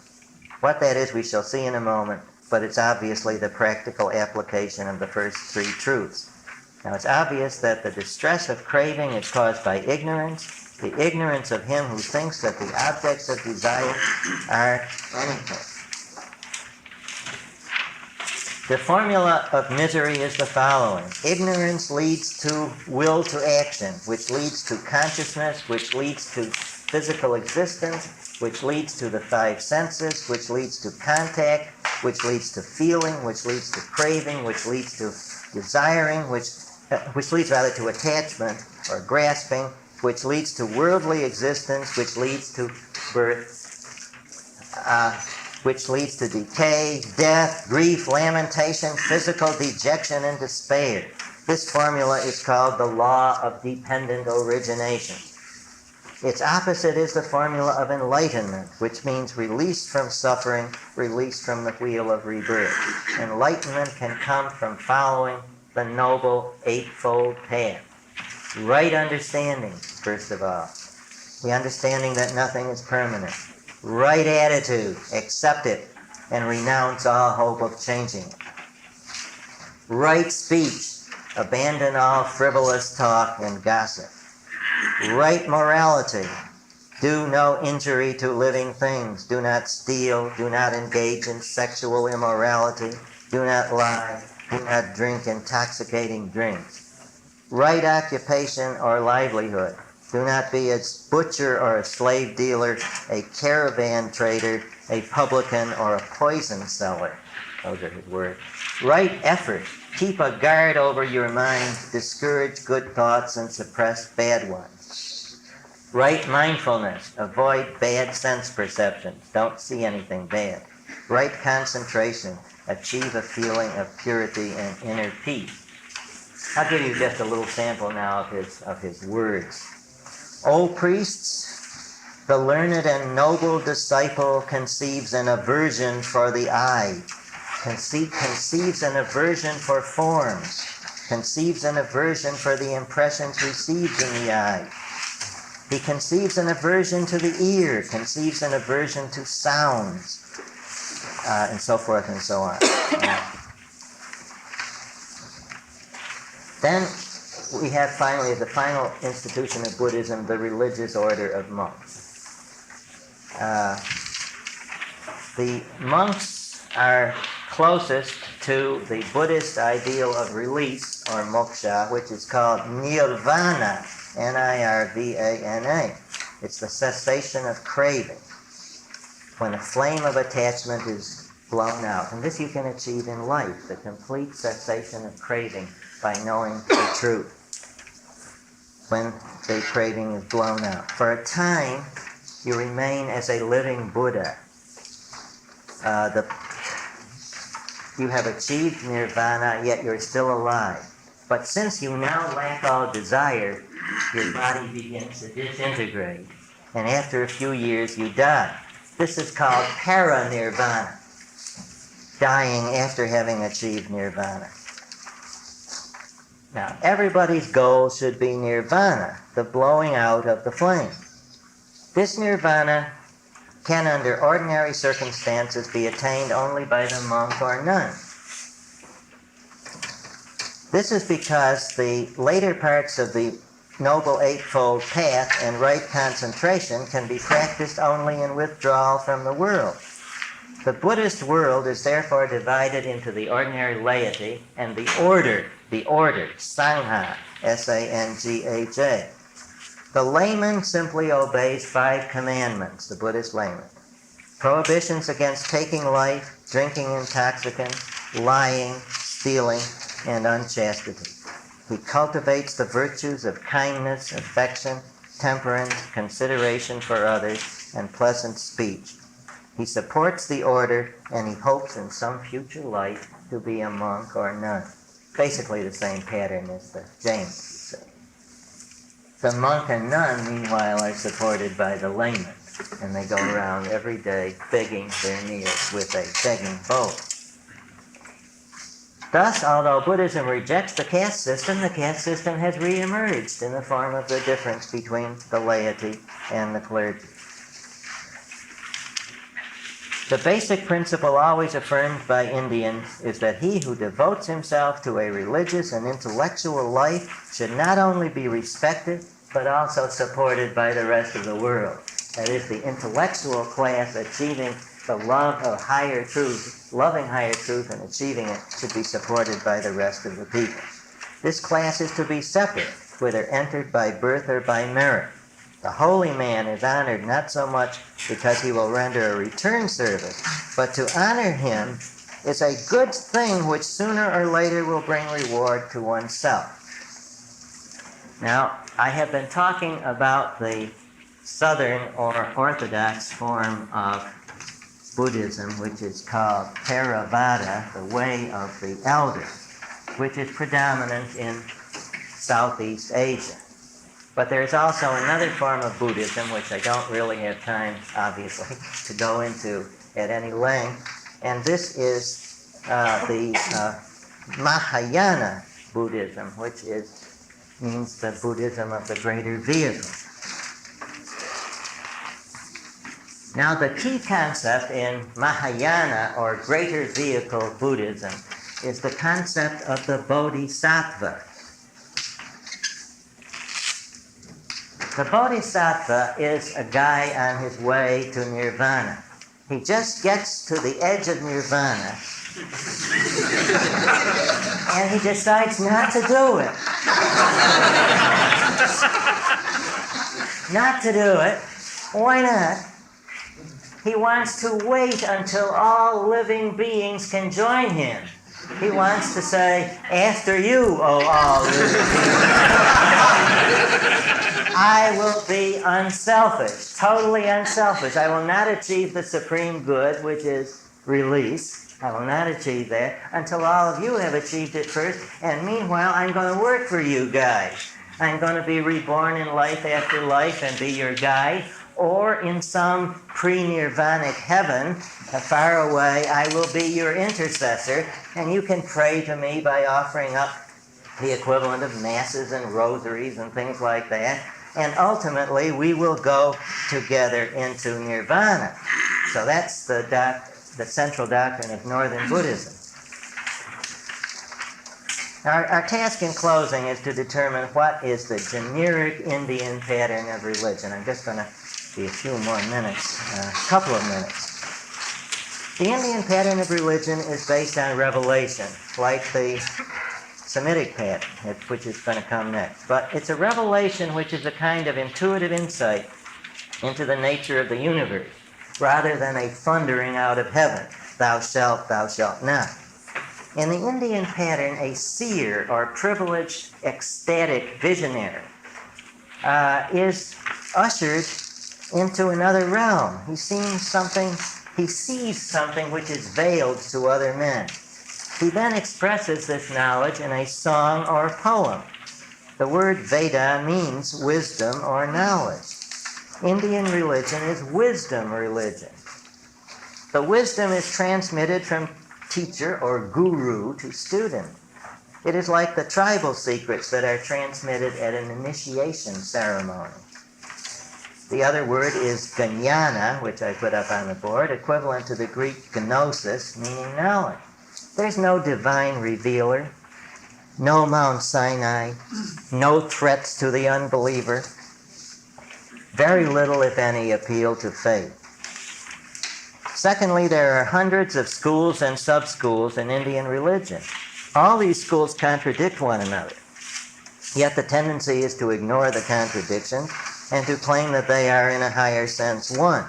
What that is we shall see in a moment, but it's obviously the practical application of the first three truths. Now it's obvious that the distress of craving is caused by ignorance, the ignorance of him who thinks that the objects of desire are anything. The formula of misery is the following. Ignorance leads to will to action, which leads to consciousness, which leads to physical existence, which leads to the five senses, which leads to contact, which leads to feeling, which leads to craving, which leads to desiring, which leads rather to attachment or grasping, which leads to worldly existence, which leads to birth, which leads to decay, death, grief, lamentation, physical dejection, and despair. This formula is called the law of dependent origination. Its opposite is the formula of enlightenment, which means release from suffering, release from the wheel of rebirth. Enlightenment can come from following the noble eightfold path. Right understanding, first of all. The understanding that nothing is permanent. Right attitude, accept it, and renounce all hope of changing it. Right speech, abandon all frivolous talk and gossip. Right morality, do no injury to living things. Do not steal, do not engage in sexual immorality, do not lie, do not drink intoxicating drinks. Right occupation or livelihood. Do not be a butcher or a slave dealer, a caravan trader, a publican, or a poison seller. Those are his words. Right effort. Keep a guard over your mind, discourage good thoughts, and suppress bad ones. Right mindfulness. Avoid bad sense perceptions. Don't see anything bad. Right concentration. Achieve a feeling of purity and inner peace. I'll give you just a little sample now of his words. O priests, the learned and noble disciple conceives an aversion for the eye, conceives an aversion for forms, conceives an aversion for the impressions received in the eye. He conceives an aversion to the ear, conceives an aversion to sounds, and so forth and so on. Then we have finally, the final institution of Buddhism, the religious order of monks. The monks are closest to the Buddhist ideal of release, or moksha, which is called nirvana, N-I-R-V-A-N-A. It's the cessation of craving. When the flame of attachment is blown out. And this you can achieve in life, the complete cessation of craving by knowing the truth when the craving is blown out. For a time, you remain as a living Buddha. You have achieved nirvana, yet you're still alive. But since you now lack all desire, your body begins to disintegrate. And after a few years, you die. This is called para-nirvana, dying after having achieved nirvana. Now, everybody's goal should be nirvana, the blowing out of the flame. This nirvana can, under ordinary circumstances, be attained only by the monk or nun. This is because the later parts of the Noble Eightfold Path and right concentration can be practiced only in withdrawal from the world. The Buddhist world is therefore divided into the ordinary laity and the order, Sangha, S-A-N-G-H-A. The layman simply obeys 5 commandments, the Buddhist layman. Prohibitions against taking life, drinking intoxicants, lying, stealing, and unchastity. He cultivates the virtues of kindness, affection, temperance, consideration for others, and pleasant speech. He supports the order, and he hopes in some future life to be a monk or nun. Basically the same pattern as the Jains, you say. The monk and nun, meanwhile, are supported by the layman, and they go around every day begging their meals with a begging bowl. Thus, although Buddhism rejects the caste system has reemerged in the form of the difference between the laity and the clergy. The basic principle always affirmed by Indians is that he who devotes himself to a religious and intellectual life should not only be respected, but also supported by the rest of the world. That is, the intellectual class achieving the love of higher truth, loving higher truth and achieving it should be supported by the rest of the people. This class is to be separate, whether entered by birth or by merit. The holy man is honored not so much because he will render a return service, but to honor him is a good thing which sooner or later will bring reward to oneself. Now, I have been talking about the Southern or Orthodox form of Buddhism, which is called Theravada, the way of the elders, which is predominant in Southeast Asia. But there's also another form of Buddhism, which I don't really have time, obviously, to go into at any length, and this is the Mahayana Buddhism, which means the Buddhism of the greater vehicle. Now, the key concept in Mahayana, or greater vehicle Buddhism, is the concept of the Bodhisattva. The Bodhisattva is a guy on his way to nirvana. He just gets to the edge of nirvana, and he decides not to do it. Not to do it. Why not? He wants to wait until all living beings can join him. He wants to say, after you, O all living beings, I will be unselfish, totally unselfish. I will not achieve the supreme good, which is release. I will not achieve that until all of you have achieved it first. And meanwhile, I'm going to work for you guys. I'm going to be reborn in life after life and be your guide. Or in some pre-nirvanic heaven, far away, I will be your intercessor, and you can pray to me by offering up the equivalent of masses and rosaries and things like that. And ultimately, we will go together into nirvana. So that's the central doctrine of Northern Buddhism. Our task in closing is to determine what is the generic Indian pattern of religion. I'm just going to be a few more minutes, a couple of minutes. The Indian pattern of religion is based on revelation, like the Semitic pattern, which is going to come next. But it's a revelation which is a kind of intuitive insight into the nature of the universe, rather than a thundering out of heaven. thou shalt not. In the Indian pattern, a seer or privileged ecstatic visionary is ushered into another realm. He sees something which is veiled to other men. He then expresses this knowledge in a song or poem. The word Veda means wisdom or knowledge. Indian religion is wisdom religion. The wisdom is transmitted from teacher or guru to student. It is like the tribal secrets that are transmitted at an initiation ceremony. The other word is jnana, which I put up on the board, equivalent to the Greek gnosis, meaning knowledge. There's no divine revealer, no Mount Sinai, no threats to the unbeliever, very little, if any, appeal to faith. Secondly, there are hundreds of schools and sub-schools in Indian religion. All these schools contradict one another, yet the tendency is to ignore the contradictions and to claim that they are, in a higher sense, one.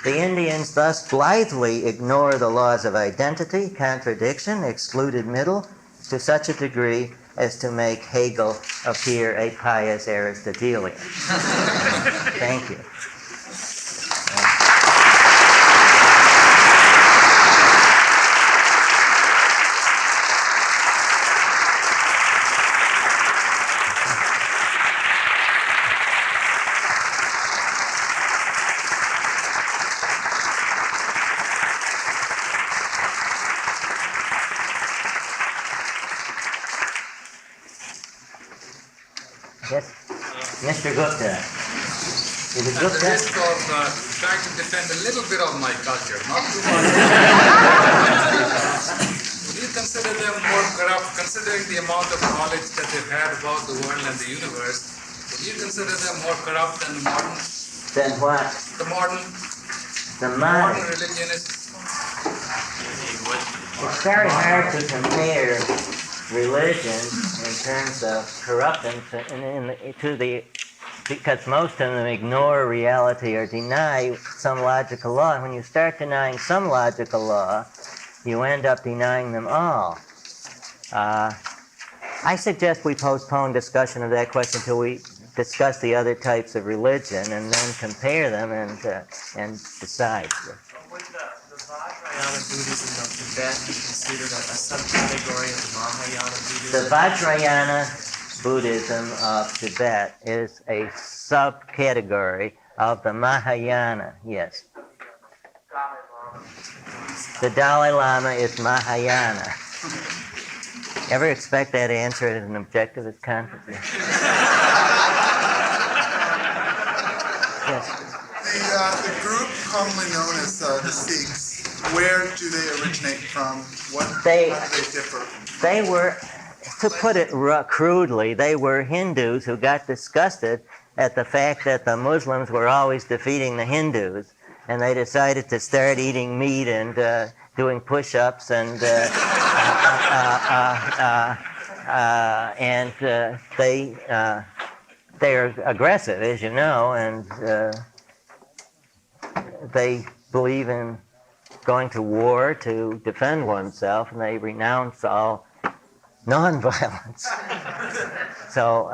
The Indians thus blithely ignore the laws of identity, contradiction, excluded middle, to such a degree as to make Hegel appear a pious Aristotelian. Thank you. Yes, Mr. Gupta. Is it At Gupta? the risk of trying to defend a little bit of my culture, not too much. Would you consider them more corrupt, considering the amount of knowledge that they've had about the world and the universe? Would you consider them more corrupt than the modern? Then what? The modern religionists? It's very hard to compare religion in terms of corruptance because most of them ignore reality or deny some logical law. And when you start denying some logical law, you end up denying them all. I suggest we postpone discussion of that question until we discuss the other types of religion and then compare them and decide. Would the Vajrayana Buddhism of Tibet be considered a subcategory of Mahayana Buddhism? The Vajrayana Buddhism of Tibet is a subcategory of the Mahayana, yes. The Dalai Lama is Mahayana. Ever expect that answer as an objectivist concept? Yes. The group commonly known as the Sikhs, where do they originate from? How do they differ? They were, to put it crudely, they were Hindus who got disgusted at the fact that the Muslims were always defeating the Hindus, and they decided to start eating meat and doing push-ups and they're aggressive, as you know, and they believe in going to war to defend oneself, and they renounce all nonviolence. So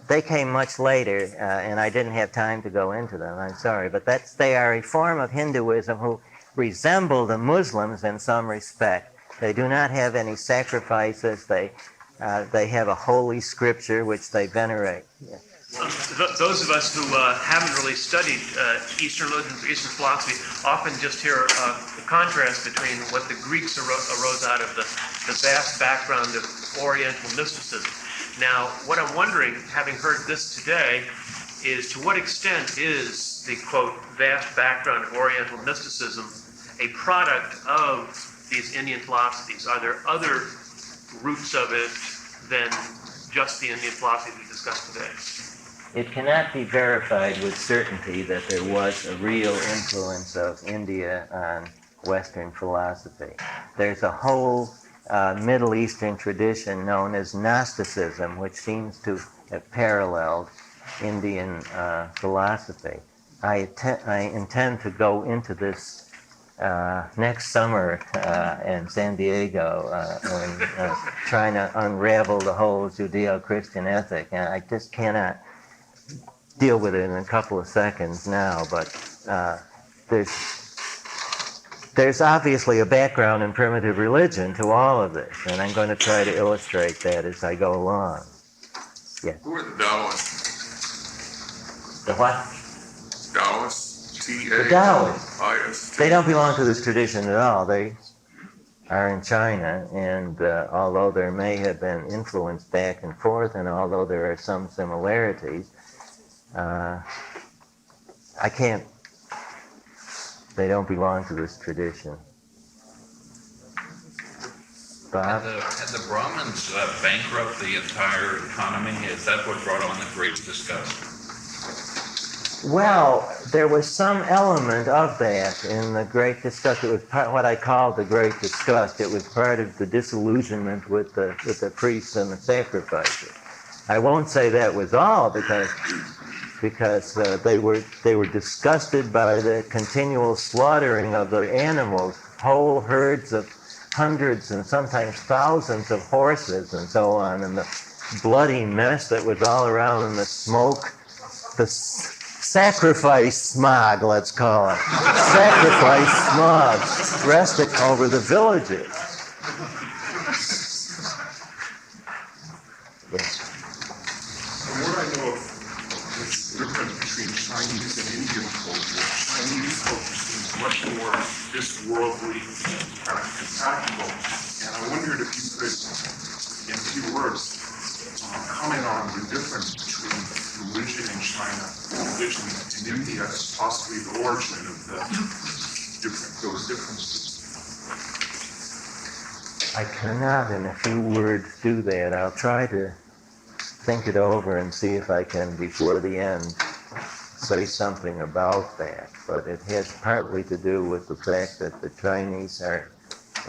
they came much later, and I didn't have time to go into them. I'm sorry, but they are a form of Hinduism who resemble the Muslims in some respect. They do not have any sacrifices. They have a holy scripture which they venerate. Yeah. Those of us who haven't really studied Eastern religions or Eastern philosophy often just hear the contrast between what the Greeks arose out of the vast background of Oriental mysticism. Now, what I'm wondering, having heard this today, is to what extent is the, quote, vast background of Oriental mysticism a product of these Indian philosophies? Are there other roots of it than just the Indian philosophy we discussed today? It cannot be verified with certainty that there was a real influence of India on Western philosophy. There's a whole Middle Eastern tradition known as Gnosticism, which seems to have paralleled Indian philosophy. I intend to go into this next summer in San Diego trying to unravel the whole Judeo-Christian ethic. And I just cannot deal with it in a couple of seconds now, but there's obviously a background in primitive religion to all of this, and I'm going to try to illustrate that as I go along. Yes. Who are the Taoists? The what? Taoists? The Taoists. T-A-O-I-S-T. They don't belong to this tradition at all. They are in China, and although there may have been influence back and forth, and although there are some similarities, they don't belong to this tradition. Bob? Had the Brahmins bankrupt the entire economy? Is that what brought on the Great Disgust? Well, there was some element of that in the Great Disgust. It was what I call the Great Disgust. It was part of the disillusionment with the priests and the sacrifices. I won't say that was all, because they were disgusted by the continual slaughtering of the animals, whole herds of hundreds and sometimes thousands of horses and so on, and the bloody mess that was all around, and the smoke, the sacrifice smog, let's call it. Sacrifice smog resting over the villages. Yes. From what I know of this difference between Chinese and Indian culture, Chinese culture seems much more this worldly compatible. And I wondered if you could, in a few words, comment on the difference between religion in China and religion in India, as possibly the origin of those differences. I cannot in a few words do that. I'll try to think it over and see if I can, before the end, say something about that. But it has partly to do with the fact that the Chinese are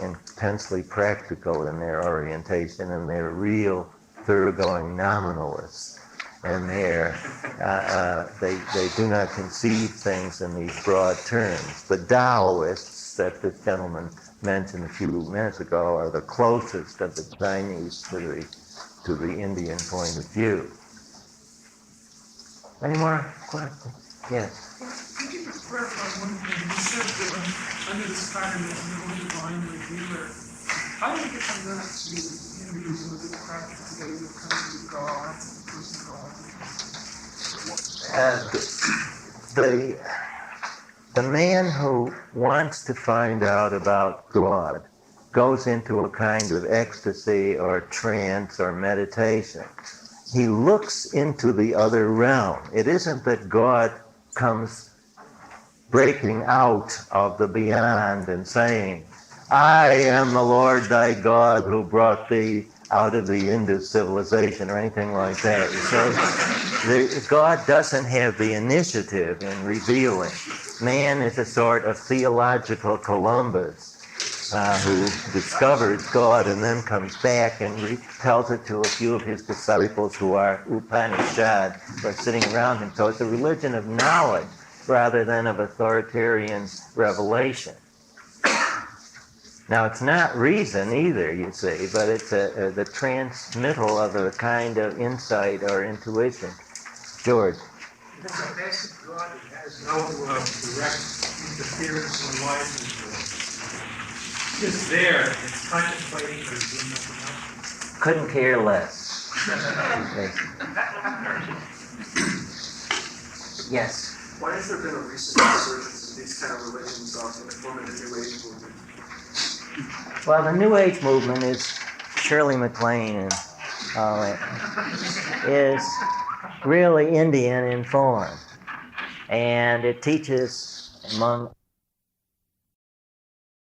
intensely practical in their orientation, and they're real thoroughgoing nominalists. And they do not conceive things in these broad terms. The Taoists that this gentleman mentioned a few minutes ago are the closest of the Chinese to the Indian point of view. Any more questions? Yes. Could you just clarify one thing? You said that under this pattern there's no divine revealer. How do you get from that to Hinduism as a practice together with kind of gods and person gods? The man who wants to find out about God goes into a kind of ecstasy or trance or meditation. He looks into the other realm. It isn't that God comes breaking out of the beyond and saying, I am the Lord thy God who brought thee out of the Indus civilization, or anything like that. So God doesn't have the initiative in revealing. Man is a sort of theological Columbus who discovers God and then comes back and tells it to a few of his disciples who are Upanishad, who are sitting around him. So it's a religion of knowledge rather than of authoritarian revelation. Now, it's not reason either, you see, but it's the transmittal of a kind of insight or intuition. George. This is a basic God that has no direct interference in life. Just there, it's contemplating or doing nothing else. Couldn't care less. Yes. Why has there been a recent resurgence of these kind of religions in the form of the New Age movement? Well, the New Age movement is Shirley MacLaine and all that, is really Indian in form. And it teaches, among